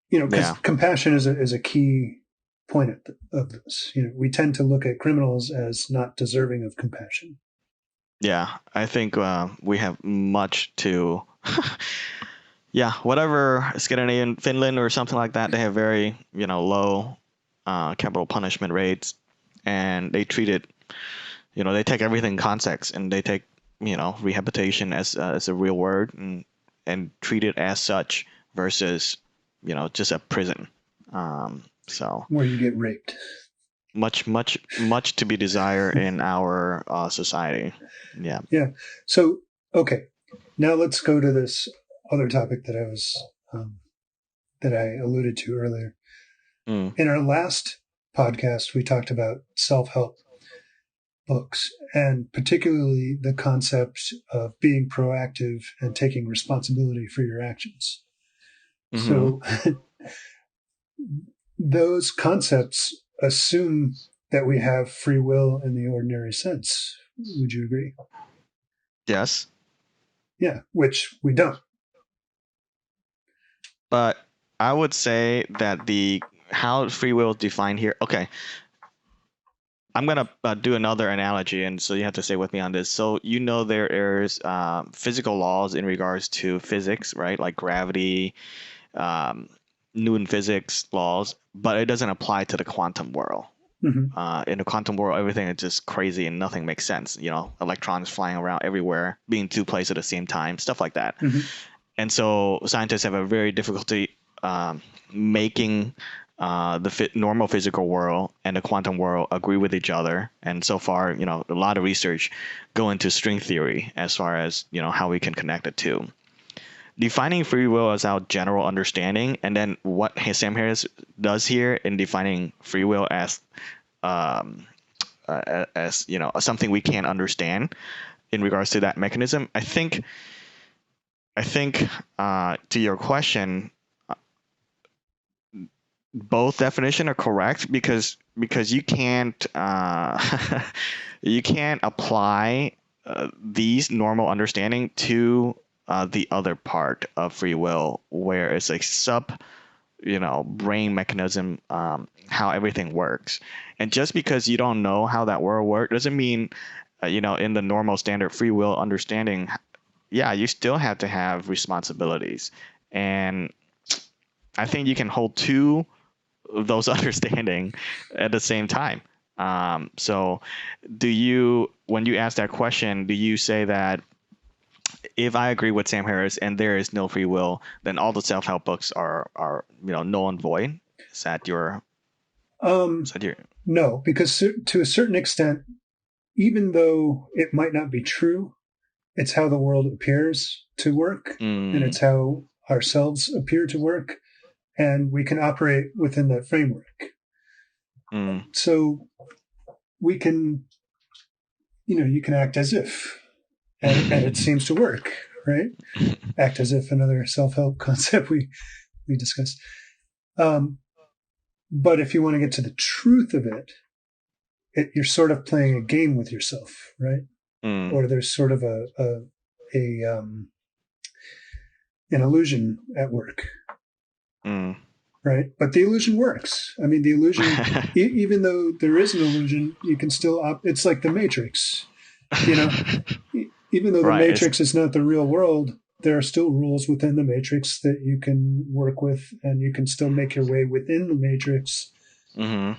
Because yeah, compassion is a key point of this. We tend to look at criminals as not deserving of compassion. yeah. I think we have much to. Yeah, whatever Scandinavian, Finland, or something like that, they have very, low capital punishment rates, and they treat it, they take everything in context, and they take, rehabilitation as a real word, and treat it as such versus, just a prison. So Where you get raped. much, much, much to be desired in our society. Yeah. Yeah. So, okay. Now let's go to this other topic that I alluded to earlier. Mm, In our last podcast, we talked about self-help books, and particularly the concept of being proactive and taking responsibility for your actions. mm-hmm. So those concepts assume that we have free will in the ordinary sense. Would you agree? Yes, Yeah, which we don't. but I would say that the how free will is defined here. Okay, I'm gonna do another analogy, and so you have to stay with me on this. So there is physical laws in regards to physics, right? Like gravity, um, Newton physics laws, but it doesn't apply to the quantum world. Mm-hmm. In the quantum world, everything is just crazy and nothing makes sense. Electrons flying around everywhere, being two places at the same time, stuff like that. Mm-hmm. And so scientists have a very difficulty making the normal physical world and the quantum world agree with each other. And so far, a lot of research go into string theory as far as how we can connect the two. Defining free will as our general understanding, and then what Sam Harris does here in defining free will as as something we can't understand in regards to that mechanism. I think to your question, both definition are correct because you can't you can't apply these normal understanding to the other part of free will, where it's a sub brain mechanism, how everything works. And just because you don't know how that world works doesn't mean in the normal standard free will understanding, yeah, you still have to have responsibilities. And I think you can hold two of those understanding at the same time. So when you ask that question, do you say that if I agree with Sam Harris and there is no free will, then all the self-help books are null and void? Is that your No, because to a certain extent, even though it might not be true, it's how the world appears to work, and it's how ourselves appear to work, and we can operate within that framework. So we can, you can act as if, and it seems to work, right? Act as if, another self-help concept we discussed. But if you want to get to the truth of it, you're sort of playing a game with yourself, right? Or there's sort of an illusion at work, right? But the illusion works. I mean, the illusion, even though there is an illusion, you can still it's like the Matrix, even though the Matrix is not the real world, there are still rules within the Matrix that you can work with, and you can still make your way within the Matrix, and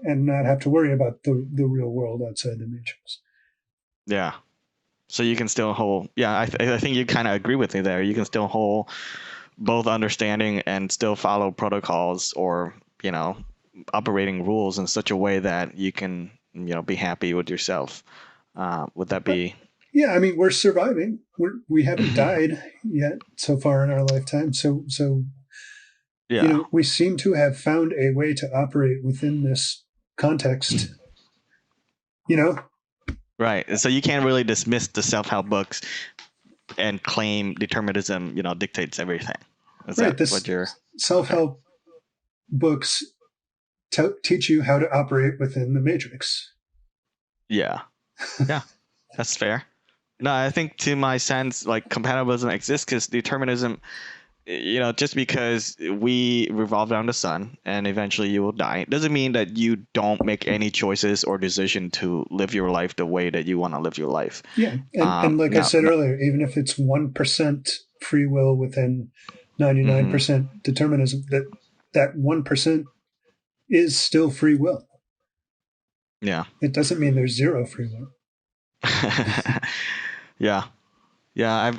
not have to worry about the real world outside the Matrix. Yeah. So you can still hold. Yeah, I think you kind of agree with me there. You can still hold both understanding and still follow protocols or operating rules in such a way that you can be happy with yourself. Would that be? Yeah, I mean, we're surviving. We haven't died yet so far in our lifetime. So yeah, we seem to have found a way to operate within this context. Right. So you can't really dismiss the self-help books and claim determinism, dictates everything. Is right. That what you're? Self-help books teach you how to operate within the Matrix. Yeah. Yeah, that's fair. No, I think to my sense, like compatibilism exists because determinism, just because we revolve around the sun and eventually you will die, doesn't mean that you don't make any choices or decision to live your life the way that you want to live your life. Yeah. And like I said earlier, even if it's 1% free will within 99% determinism, that 1% is still free will. Yeah. It doesn't mean there's zero free will. Yeah.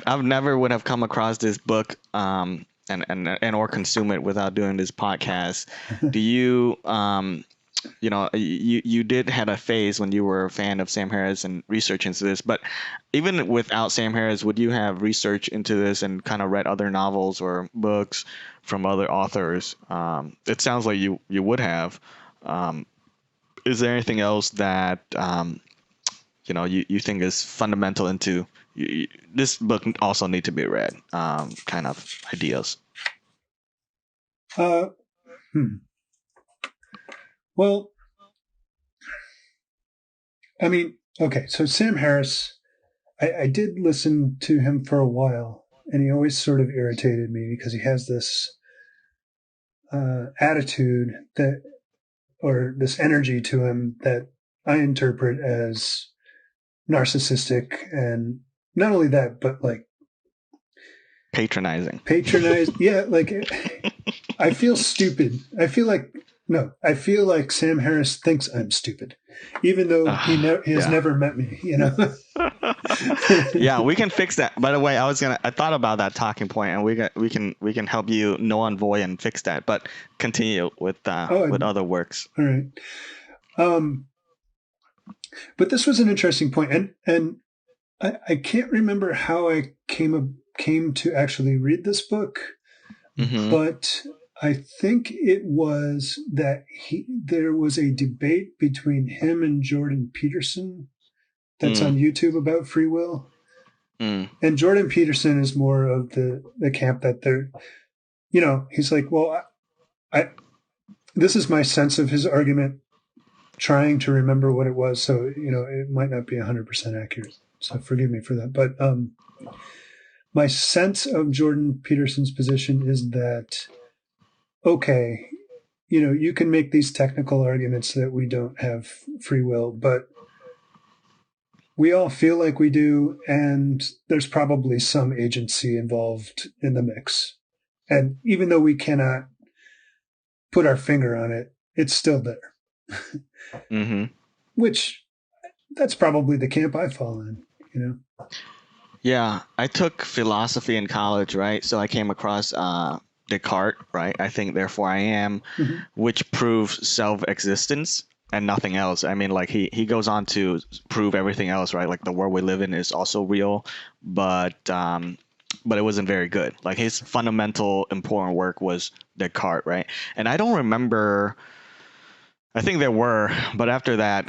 I've never would have come across this book and or consume it without doing this podcast. Do you you did had a phase when you were a fan of Sam Harris and research into this, but even without Sam Harris, would you have researched into this and kind of read other novels or books from other authors? It sounds like you would have. Is there anything else that you think is fundamental into this book also need to be read, kind of ideas? Well, I mean, okay, so Sam Harris, I did listen to him for a while, and he always sort of irritated me because he has this attitude or this energy to him that I interpret as narcissistic, and not only that, but like patronizing. Yeah, like I feel stupid. I feel like Sam Harris thinks I'm stupid, even though he has never met me. Yeah, we can fix that. By the way, I thought about that talking point, and we can help you null and void and fix that. But continue with other works. All right. But this was an interesting point, and I can't remember how I came to actually read this book, but I think it was that there was a debate between him and Jordan Peterson that's Mm, on YouTube about free will. mm, And Jordan Peterson is more of the camp that they're, he's like, well, I this is my sense of his argument, trying to remember what it was. So, it might not be 100% accurate. So forgive me for that. But my sense of Jordan Peterson's position is that, okay, you can make these technical arguments that we don't have free will, but we all feel like we do, and there's probably some agency involved in the mix. And even though we cannot put our finger on it, it's still there. mm-hmm. Which that's probably the camp I fall in. Yeah, I took philosophy in college, right? So I came across Descartes, right? I think, therefore I am, Mm-hmm. which proves self-existence and nothing else. I mean, like he goes on to prove everything else, right? Like the world we live in is also real, but it wasn't very good. Like his fundamental important work was Descartes, right? And I don't remember. I think there were, but after that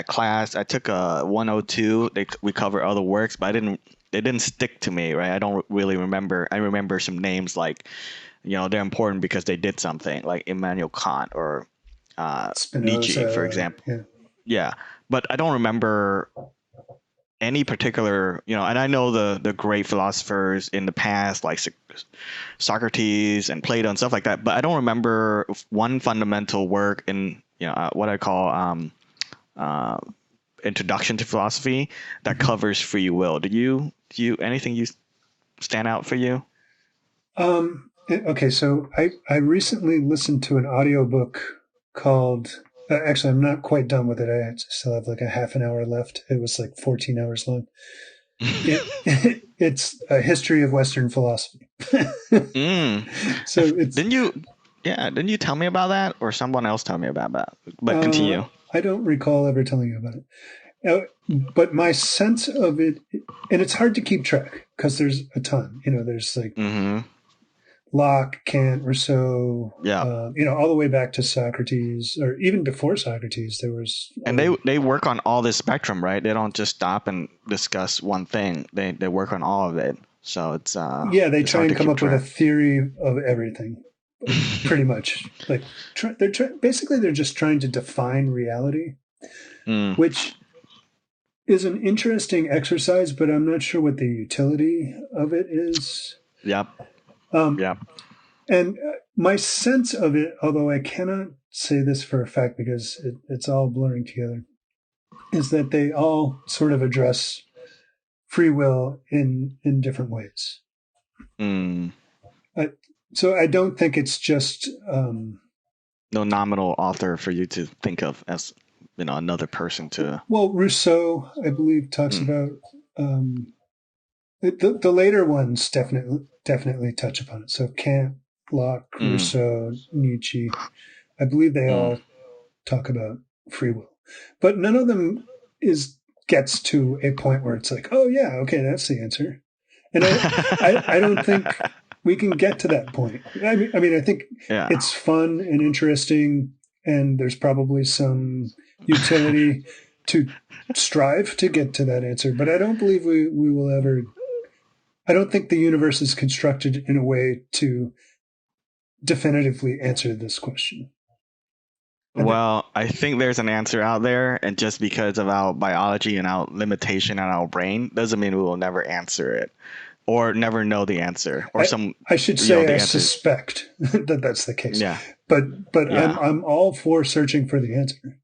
class, I took a 102. We cover other works, but it didn't stick to me, right? I don't really remember. I remember some names like, they're important because they did something, like Immanuel Kant or Nietzsche, for Spinoza, example. yeah. Yeah, but I don't remember any particular, and I know the great philosophers in the past, like Socrates and Plato and stuff like that, but I don't remember one fundamental work in, what I call uh, introduction to philosophy that Mm-hmm. covers free will. Do you anything you stand out for you? Okay, so I recently listened to an audiobook called, actually, I'm not quite done with it. I still have like a half an hour left. It was like 14 hours long. It it's a history of Western philosophy. Mm. So it's Didn't you? Yeah, didn't you tell me about that, or someone else tell me about that? But continue. I don't recall ever telling you about it. But my sense of it, and it's hard to keep track because there's a ton. There's like Mm-hmm. Locke, Kant, Rousseau, Yeah. all the way back to Socrates, or even before Socrates, there was And they work on all this spectrum, right? They don't just stop and discuss one thing. They work on all of it. So yeah, they it's try hard and to come keep up with a track. theory of everything, pretty much. Like basically they're just trying to define reality, Mm, which is an interesting exercise, but I'm not sure what the utility of it is. yep. Um, Yep. and my sense of it, although I cannot say this for a fact because it's all blurring together, is that they all sort of address free will in different ways. Mm. Uh, so I don't think it's just No nominal author for you to think of as, another person to. well, Rousseau, I believe, talks Mm, about um, the later ones definitely touch upon it. So Kant, Locke, mm, Rousseau, Nietzsche, I believe they mm. all talk about free will, but none of them is gets to a point where it's like, oh yeah, okay, that's the answer. And I don't think we can get to that point. I think Yeah. it's fun and interesting, and there's probably some utility to strive to get to that answer. But I don't believe we will ever. I don't think the universe is constructed in a way to definitively answer this question. And that, Well, I think there's an answer out there, and just because of our biology and our limitation on our brain doesn't mean we will never answer it or never know the answer or I, some, I should say the I answer. suspect that that's the case, Yeah. but Yeah. I'm all for searching for the answer.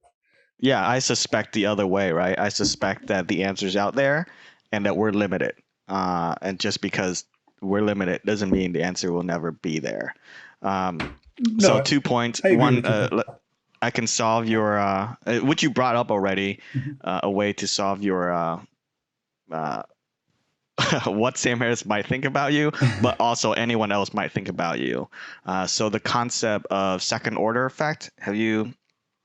Yeah, I suspect the other way, right? I suspect that the answer's out there and that we're limited. And just because we're limited doesn't mean the answer will never be there. So No, 2 points. I agree One, with you there. I can solve your, which you brought up already, Mhm. a way to solve your, uh, what Sam Harris might think about you, but also anyone else might think about you. So the concept of second order effect, have you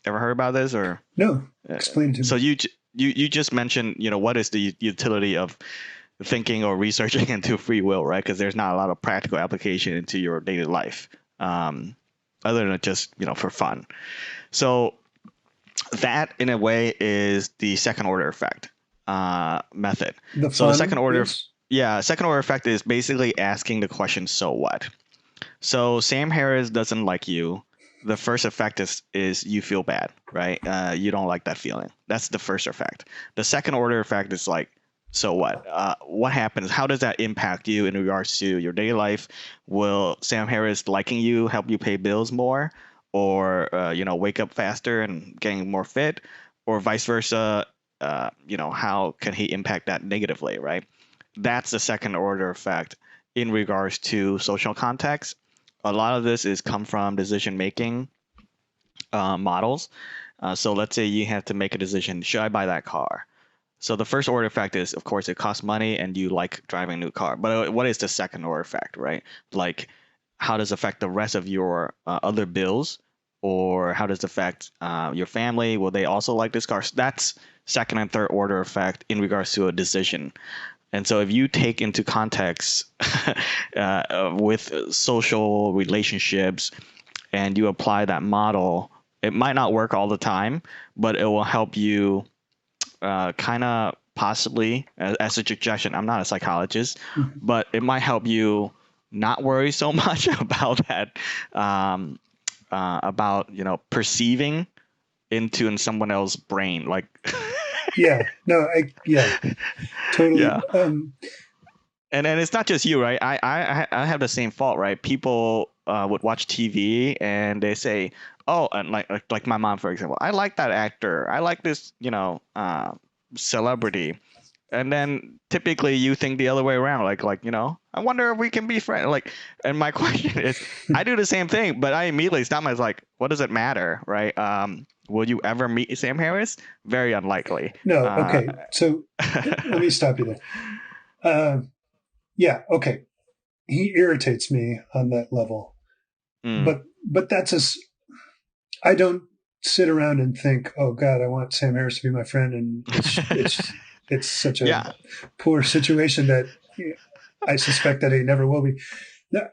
ever heard about this or? No, Uh, explain it to so me. you just mentioned, what is the utility of thinking or researching into free will, right? Because there's not a lot of practical application into your daily life, other than just for fun. So that, in a way, is the second order effect method. The So the fun is second order effect is basically asking the question, so what? So Sam Harris doesn't like you. The first effect is you feel bad, right? You don't like that feeling. That's the first effect. The second order effect is like, so what? What happens? How does that impact you in regards to your daily life? Will Sam Harris liking you help you pay bills more, or wake up faster and getting more fit, or vice versa? How can he impact that negatively, right? That's the second order effect in regards to social context. A lot of this is come from decision making models. So let's say you have to make a decision: should I buy that car? So the first order effect is, of course, it costs money and you like driving a new car. But what is the second order effect, right? Like, how does it affect the rest of your other bills, or how does it affect your family? Will they also like this car? So that's second and third order effect in regards to a decision. And so if you take into context with social relationships and you apply that model, it might not work all the time, but it will help you kind of possibly, as a suggestion. I'm not a psychologist, but it might help you not worry so much about that, about perceiving into in someone else's brain, like yeah. No, yeah, totally. yeah. And it's not just you, right? I have the same fault, right? People would watch TV and they say, "Oh," and like my mom, for example, "I like that actor. I like this, celebrity." And then typically you think the other way around, I wonder if we can be friends. Like, and my question is, I do the same thing, but I immediately stop myself, like, what does it matter, right? Will you ever meet Sam Harris? Very unlikely. No, okay. So let me stop you there. Yeah, okay. He irritates me on that level, Mm, but that's I don't sit around and think, oh God, I want Sam Harris to be my friend, and it's such a yeah. poor situation that I suspect that he never will be. No,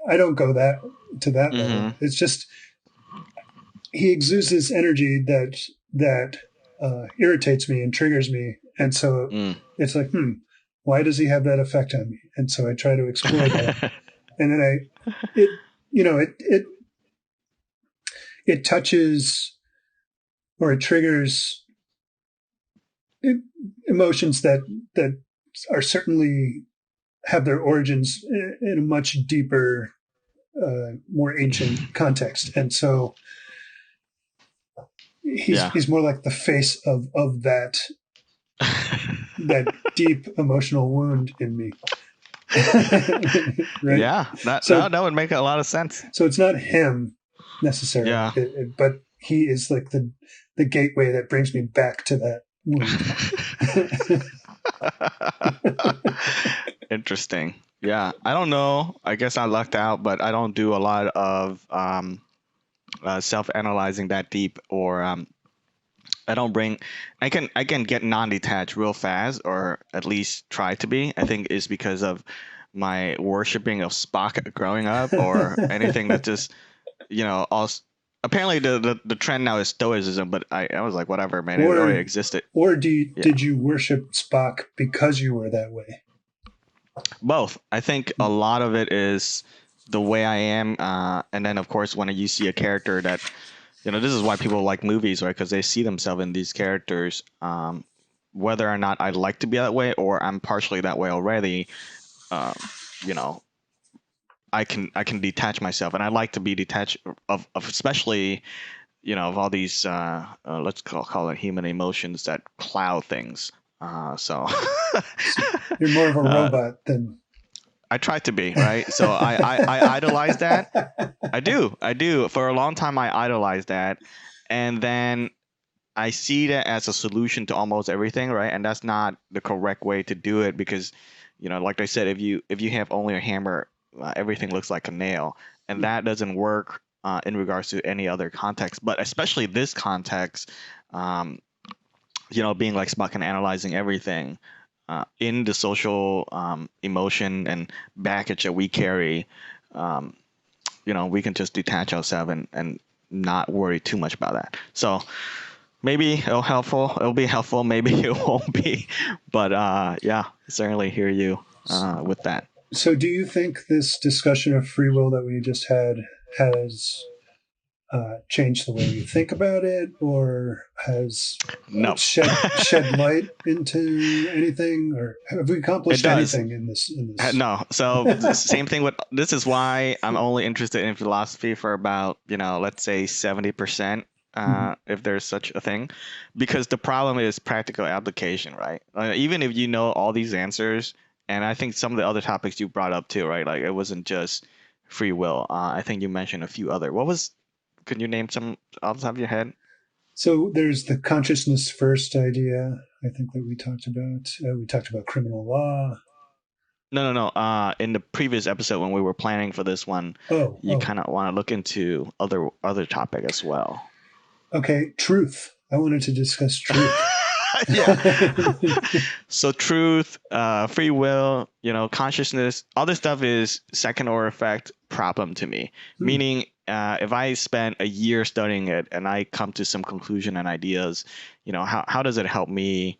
I don't go to that Hmm. level. It's just he exudes this energy that irritates me and triggers me, and so Mm. it's like, why does he have that effect on me? And so I try to explore that, and then it it touches or it triggers emotions that are certainly have their origins in a much deeper, more ancient context, and so Yeah. he's more like the face of that deep emotional wound in me. Right. Yeah, So that would make a lot of sense. so it's not him necessarily, Yeah. but he is like the gateway that brings me back to that wound. Interesting. Yeah, I don't know. I guess I lucked out, but I don't do a lot of self-analyzing that deep, or I don't bring. I can get non-detached real fast, or at least try to be. I think it's because of my worshiping of Spock growing up, or anything that just also. Apparently, the trend now is stoicism, but I was like, whatever, man. It already or existed. Yeah. did you worship Spock because you were that way? Both. I think a lot of it is the way I am, and then of course when you see a character that, this is why people like movies, right? Because they see themselves in these characters. Whether or not I like to be that way, or I'm partially that way already, um, you know, I can detach myself, and I like to be detached of especially of all these let's call it human emotions that cloud things. So So you're more of a uh, robot than. I try to be, right. So I idolize that. I do. For a long time, I idolized that, and then I see that as a solution to almost everything, right? And that's not the correct way to do it, because, like I said, if you have only a hammer, everything looks like a nail, and that doesn't work in regards to any other context, but especially this context. Um, being like Spock and analyzing everything. in the social emotion and baggage that we carry, um, we can just detach ourselves and not worry too much about that. So maybe it'll be helpful, maybe it won't be, but yeah, certainly hear you with that. So, do you think this discussion of free will that we just had has changed the way we think about it, or has No. shed light into anything, or have we It accomplished does. anything in this? No. So same thing with this is why I'm only interested in philosophy for about, let's say 70%, Mhm. if there's such a thing, because the problem is practical application, right? Even if you know all these answers, and I think some of the other topics you brought up too, right? Like it wasn't just free will. I think you mentioned a few other. Could you name some off the top of your head? So there's the consciousness first idea. I think that we talked about. We talked about criminal law. No, no, no. In the previous episode when we were planning for this one, you Oh. kind of want to look into other topic as well. Okay, truth. I wanted to discuss truth. Yeah. So truth, free will, consciousness, all this stuff is second order effect problem to me. Hmm. Meaning, if I spend a year studying it and I come to some conclusion and ideas, how does it help me,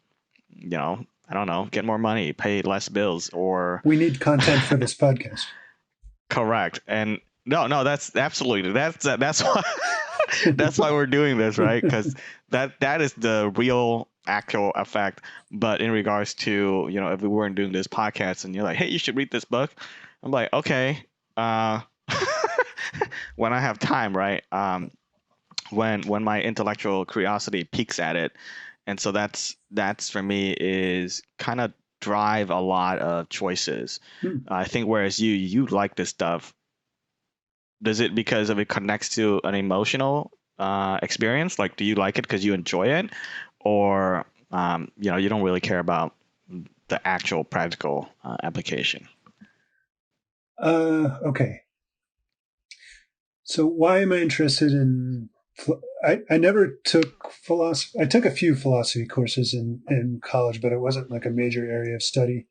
I don't know, get more money, pay less bills, or We need content for this podcast. correct. And no, that's absolutely that's why that's why we're doing this, right? Because that is the real actual effect. But in regards to, if we weren't doing this podcast and you're like, hey, you should read this book, I'm like, okay, uh, when I have time, right? When my intellectual curiosity peaks at it, and so that's for me is kind of drive a lot of choices. Hmm. I think whereas you like this stuff, does it because of it connects to an emotional experience? Like, do you like it because you enjoy it, or you don't really care about the actual practical application? Okay. So why am I interested in? I never took philosophy. I took a few philosophy courses in college, but it wasn't like a major area of study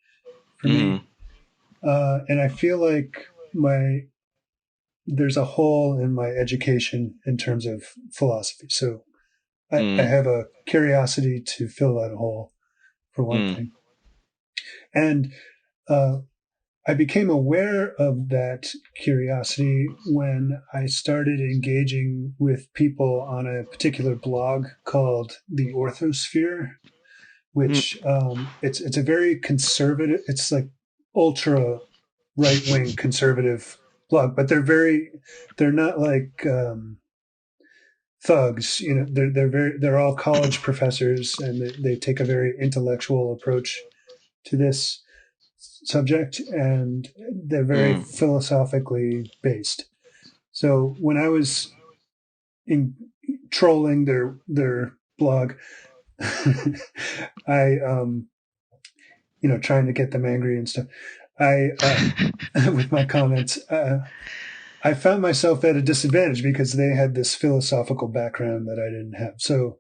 for Mm, me. And I feel like there's a hole in my education in terms of philosophy. So I mm, have a curiosity to fill that hole, for one mm, thing. And uh, I became aware of that curiosity when I started engaging with people on a particular blog called the Orthosphere, mm. which it's a very conservative. It's like ultra right wing conservative blog, but they're not like thugs. They're all college professors, and they take a very intellectual approach to this subject, and they're very Mm. philosophically based. So when I was in trolling their blog, I trying to get them angry and stuff. I with my comments, I found myself at a disadvantage because they had this philosophical background that I didn't have. So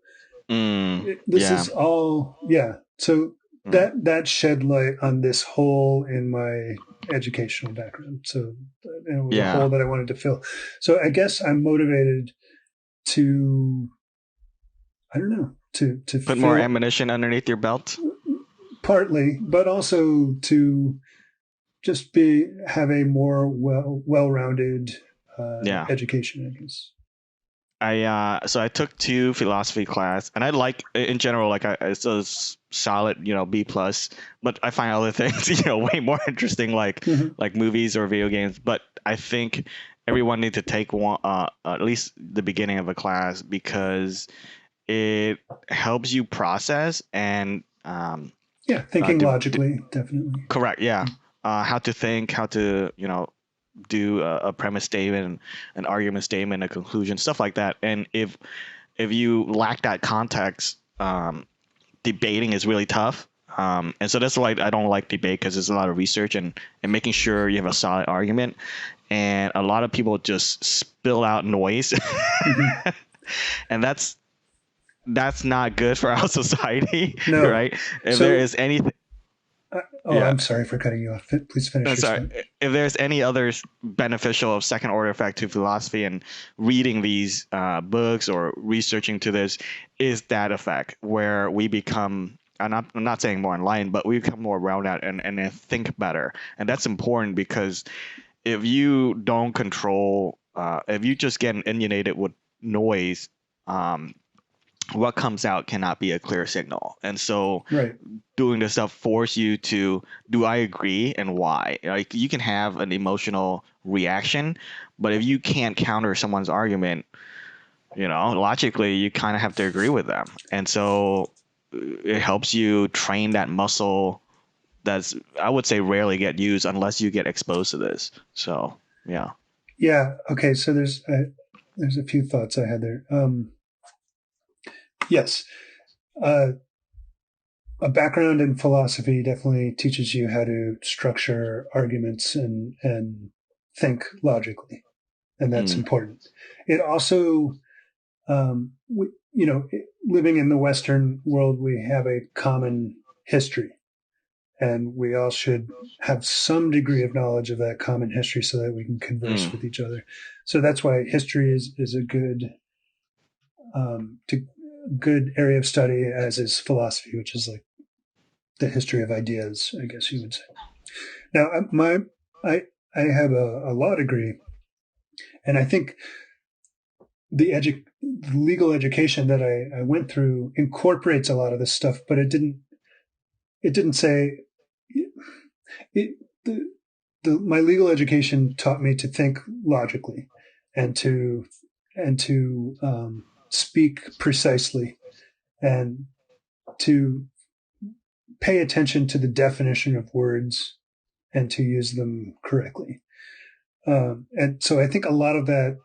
Mm. this Yeah. is all, yeah. So Mm. that shed light on this hole in my educational background. So it was a Yeah. hole that I wanted to fill. So I guess I'm motivated to, I don't know, to Put more fill ammunition underneath your belt. partly, but also to just have a more well-rounded Yeah. education, I guess. So I took two philosophy class, and I like in general like it's a solid B plus, but I find other things way more interesting Mm-hmm. like movies or video games. But I think everyone needs to take one at least the beginning of a class because it helps you process and Yeah, thinking do, logically, definitely. correct, yeah, how to think, how to do a premise statement, an argument statement, a conclusion, stuff like that. And if you lack that context, debating is really tough. And so that's why I don't like debate because there's a lot of research and making sure you have a solid argument. And a lot of people just spill out noise, Mm-hmm. and that's not good for our society, No. right? If there So is anything. Oh, Yeah. I'm sorry for cutting you off. Please finish your Sorry. thought. If there's any other beneficial of second order effect to philosophy and reading these books or researching to this, is that effect where we become. I'm not saying more enlightened, but we become more rounded and think better. And that's important because if you don't control, if you just get inundated with noise, um, what comes out cannot be a clear signal. And so Right. doing this stuff force you to, do I agree and why? Like you can have an emotional reaction, but if you can't counter someone's argument, logically you kind of have to agree with them. And so it helps you train that muscle that's, I would say, rarely get used unless you get exposed to this. So yeah. Yeah. Okay. So there's a few thoughts I had there. Yes. Uh, a background in philosophy definitely teaches you how to structure arguments and think logically, and that's Mm, important. It also, living in the Western world, we have a common history, and we all should have some degree of knowledge of that common history so that we can converse mm, with each other. So that's why history is a good area of study, as is philosophy, which is like the history of ideas, I guess you would say. Now, I I have a law degree, and I think the legal education that I went through incorporates a lot of this stuff, but it didn't say it. My legal education taught me to think logically, and to speak precisely, and to pay attention to the definition of words and to use them correctly. And so I think a lot of that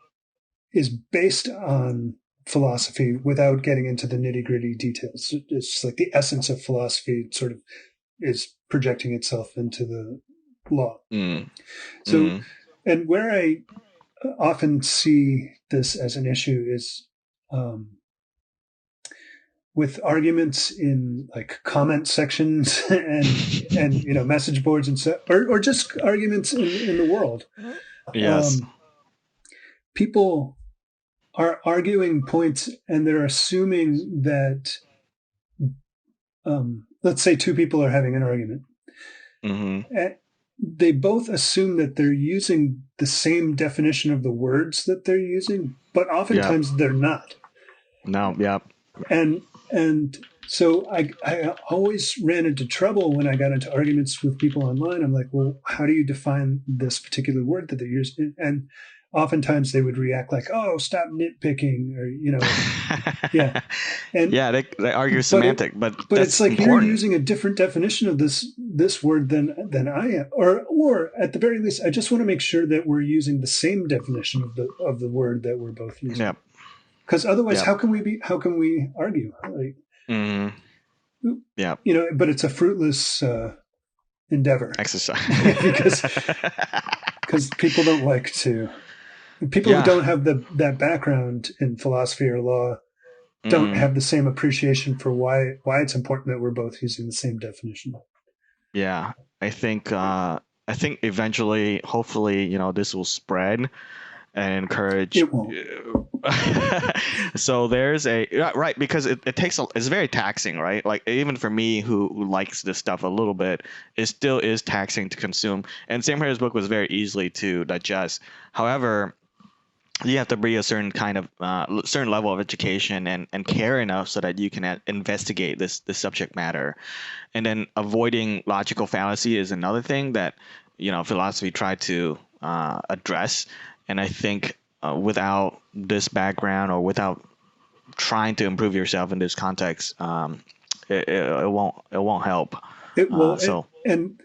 is based on philosophy without getting into the nitty gritty details. It's like the essence of philosophy sort of is projecting itself into the law. mm, So, mm, and where I often see this as an issue is um, with arguments in like comment sections and message boards and so, or just arguments in the world. yes. Um, People are arguing points and they're assuming that, let's say two people are having an argument. Mm-hmm. They both assume that they're using the same definition of the words that they're using, but Yep. oftentimes they're not. No. Yep. And so I always ran into trouble when I got into arguments with people online. I'm like, well, how do you define this particular word that they're using? And oftentimes they would react like, oh, stop nitpicking, or yeah. And Yeah, they argue but it semantic, but but it's that's like you're important. using a different definition of this word than I am, or at the very least, I just want to make sure that we're using the same definition of the word that we're both using. Yep. Because otherwise, Yep. how can we argue? Like, Mm-hmm. Yep. but it's a fruitless endeavor Exercise. because people don't like to. People who Yeah. don't have that background in philosophy or law don't Mm, have the same appreciation for why it's important that we're both using the same definition. yeah. I think eventually, hopefully, this will spread and encourage. It won't. So there's right, because it takes it's very taxing, right? Like even for me who likes this stuff a little bit, it still is taxing to consume. And Sam Harris's book was very easily to digest. However, you have to be a certain kind of certain level of education and care enough so that you can investigate this subject matter. And then avoiding logical fallacy is another thing that philosophy tried to address. And I think without this background or without trying to improve yourself in this context, it won't help. It will, So and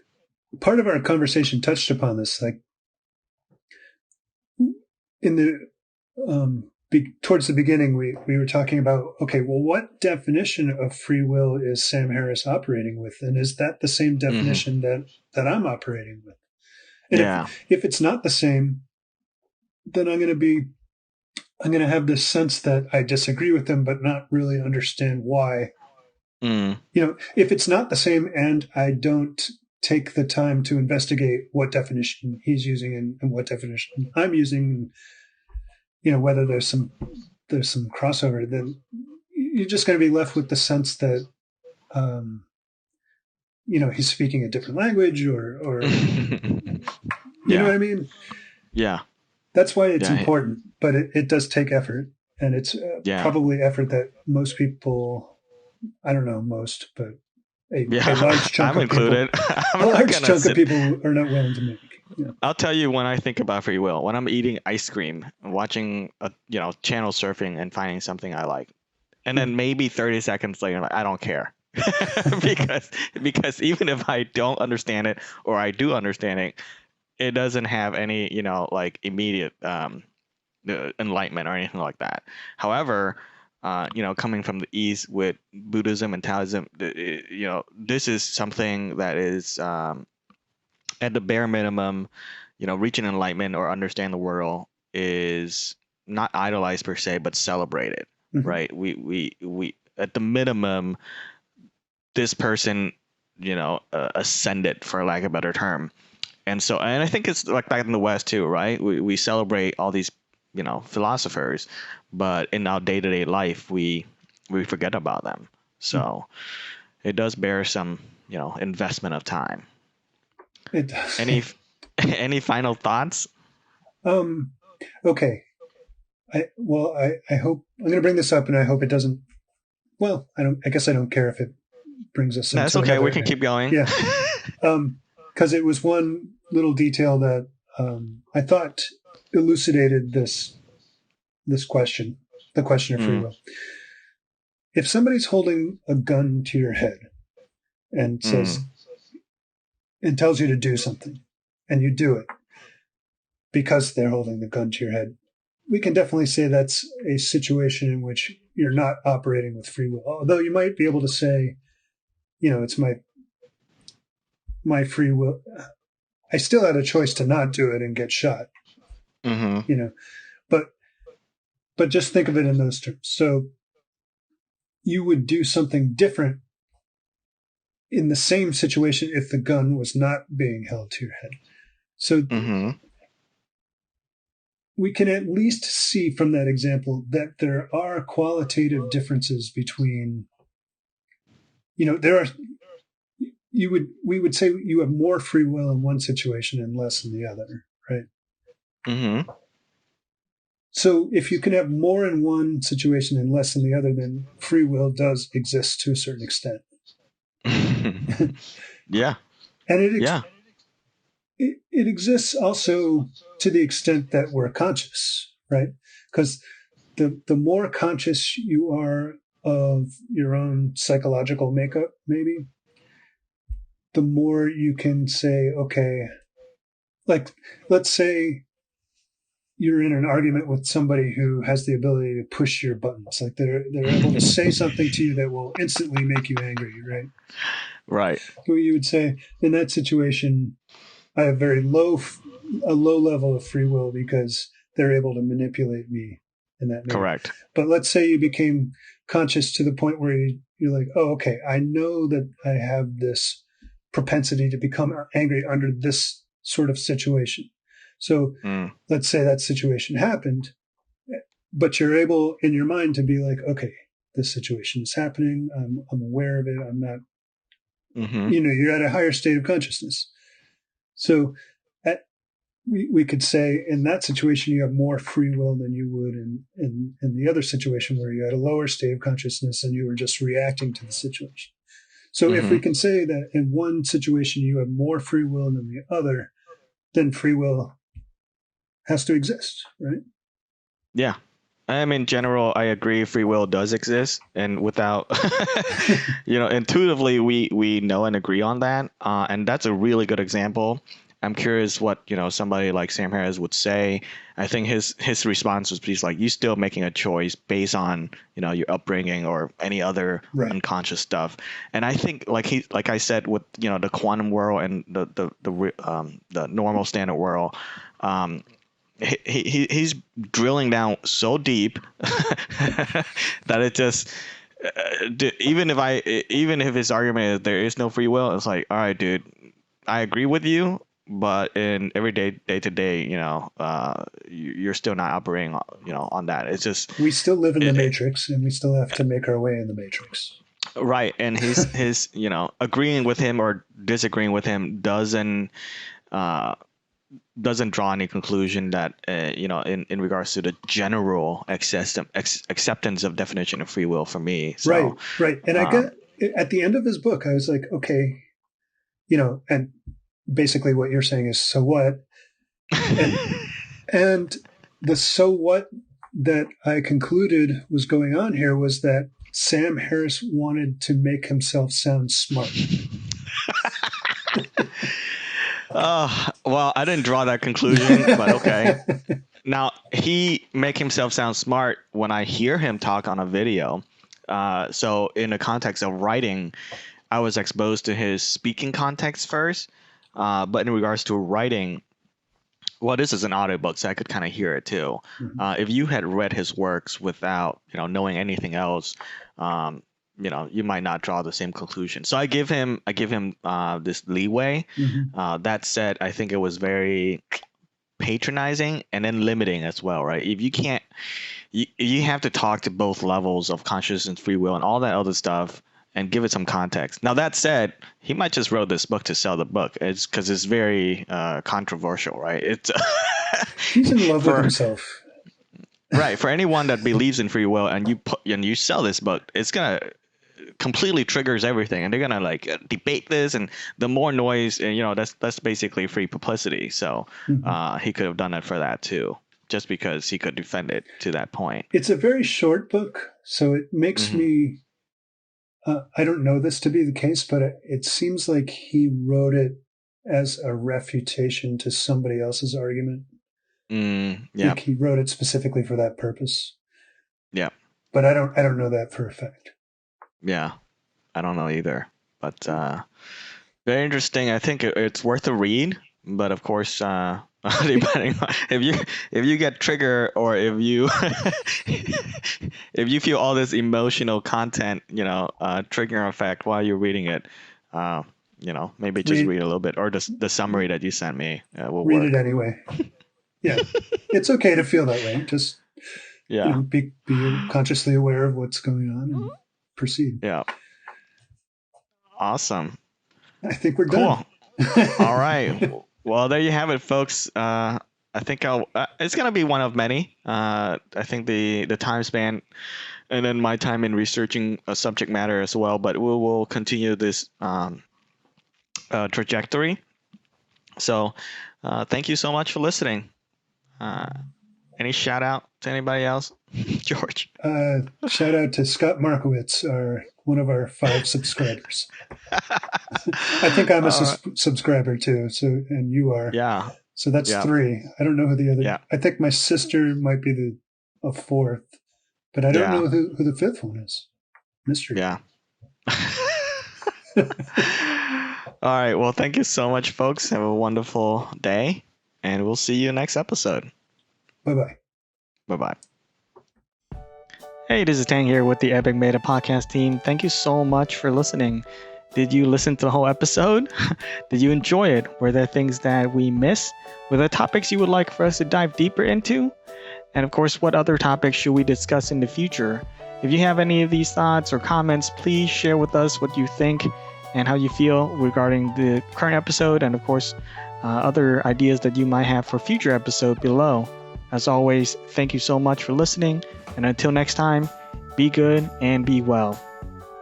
part of our conversation touched upon this, like in the towards the beginning, we were talking about, okay, well, what definition of free will is Sam Harris operating with, and is that the same mhm. definition that I'm operating with? And Yeah. if it's not the same, then I'm going to have this sense that I disagree with them, but not really understand why. Mm. If it's not the same and I don't take the time to investigate what definition he's using and what definition I'm using, whether there's some crossover, then you're just going to be left with the sense that he's speaking a different language, or you know what I mean? Yeah. That's why it's important, but it does take effort, and it's probably effort that most people, I don't know most, but a large chunk I'm of included. people, a large chunk of people are not willing to make. I'll tell you when I think about free will, when I'm eating ice cream, watching channel surfing and finding something I like, and then maybe 30 seconds later, I'm like, I don't care. because even if I don't understand it, or I do understand it, it doesn't have any like immediate enlightenment or anything like that. However, coming from the East with Buddhism and Taoism, this is something that is at the bare minimum, reaching enlightenment or understand the world is not idolized per se, but celebrated, right? We at the minimum, this person, ascended, for lack of a better term. And I think it's like back in the West too, right? We celebrate all these, philosophers, but in our day-to-day life, we forget about them. So it does bear some, investment of time. It does. Any final thoughts? Okay. I hope I'm going to bring this up, and I hope it doesn't. Well, I guess I don't care if it brings us. That's okay. We can keep going. Yeah. Because it was one little detail that I thought elucidated this question, the question of free will. If somebody's holding a gun to your head and says and tells you to do something, and you do it because they're holding the gun to your head, we can definitely say that's a situation in which you're not operating with free will. Although you might be able to say, it's my free will. I still had a choice to not do it and get shot. But just think of it in those terms. So you would do something different in the same situation if the gun was not being held to your head. So we can at least see from that example that there are qualitative differences between, we would say you have more free will in one situation and less in the other, right? So if you can have more in one situation and less in the other, then free will does exist to a certain extent. Yeah. And it exists also to the extent that we're conscious, right? Because the more conscious you are of your own psychological makeup, maybe, the more you can say, okay, like, let's say you're in an argument with somebody who has the ability to push your buttons. Like they're able to say something to you that will instantly make you angry, right? Right. So you would say, in that situation, I have a low level of free will because they're able to manipulate me in that manner. Correct. But let's say you became conscious to the point where you're like, oh, okay, I know that I have this propensity to become angry under this sort of situation. So let's say that situation happened, but you're able in your mind to be like, okay, this situation is happening. I'm aware of it. I'm not, you're at a higher state of consciousness. So we could say in that situation, you have more free will than you would in the other situation where you had a lower state of consciousness and you were just reacting to the situation. So if we can say that in one situation you have more free will than the other, then free will has to exist, right? Yeah. In general, I agree free will does exist. And without, intuitively, we know and agree on that. And that's a really good example. I'm curious what, somebody like Sam Harris would say. I think his response was he's like, you still making a choice based on, your upbringing or any other unconscious stuff. And I think like I said, with, the quantum world and the normal standard world, he's drilling down so deep that it just even if his argument is there is no free will, it's like, all right, dude, I agree with you, but in everyday day to day, you're still not operating, on that. It's just We still live in the it, matrix, and we still have to make our way in the matrix. right. And his agreeing with him or disagreeing with him uh, doesn't draw any conclusion that in regards to the general acceptance of definition of free will for me. Right, So right. And I um, got at the end of his book, I was like, okay, and basically what you're saying is, so what? And and the so what that I concluded was going on here was that Sam Harris wanted to make himself sound smart. well, I didn't draw that conclusion, but okay. Now he make himself sound smart when I hear him talk on a video. So in the context of writing, I was exposed to his speaking context first. But in regards to writing, well, this is an audiobook, so I could kind of hear it too. If you had read his works without, knowing anything else, you might not draw the same conclusion. So I give him this leeway. Mm-hmm. That said, I think it was very patronizing and then limiting as well, right? If you can't, you have to talk to both levels of consciousness, free will, and all that other stuff, and give it some context. Now that said, he might just wrote this book to sell the book. It's because it's very controversial, right? It's He's in love with for himself. right for anyone that believes in free will, and you sell this book, it's gonna completely triggers everything, and they're gonna like debate this, and the more noise, and that's basically free publicity. So Mm-hmm. he could have done it for that too, just because he could defend it to that point. It's a very short book, so it makes Hmm. me. I don't know this to be the case, but it seems like he wrote it as a refutation to somebody else's argument. Yeah, Like he wrote it specifically for that purpose. yeah, But I don't know that for a fact. yeah. I don't know either, but very interesting. I think it's worth a read, but of course, depending on if you get triggered, or if you if you feel all this emotional content, trigger effect while you're reading it, maybe just Read read a little bit, or the summary that you sent me will read it work. anyway. Yeah, it's okay to feel that way. Just Yeah, be consciously aware of what's going on and proceed. yeah, awesome, I think we're cool. done. All right. Well, there you have it, folks. I think it's gonna be one of many. I think the time span, and then my time in researching a subject matter as well. But we will continue this trajectory. So, thank you so much for listening. Uh, any shout out to anybody else, George? Shout out to Scott Markowitz, one of our 5 subscribers. I think I'm a subscriber too. So, and you are. Yeah. So that's Yeah. 3. I don't know who the other. Yeah. I think my sister might be a 4th, but I don't Yeah. know who the 5th one is. Mystery. Yeah. All right. Well, thank you so much, folks. Have a wonderful day, and we'll see you next episode. Bye-bye. Bye-bye. Hey, this is Tang here with the Epic Meta podcast team. Thank you so much for listening. Did you listen to the whole episode? Did you enjoy it? Were there things that we missed? Were there topics you would like for us to dive deeper into? And of course, what other topics should we discuss in the future? If you have any of these thoughts or comments, please share with us what you think and how you feel regarding the current episode, and of course, other ideas that you might have for future episode below. As always, thank you so much for listening, and until next time, be good and be well.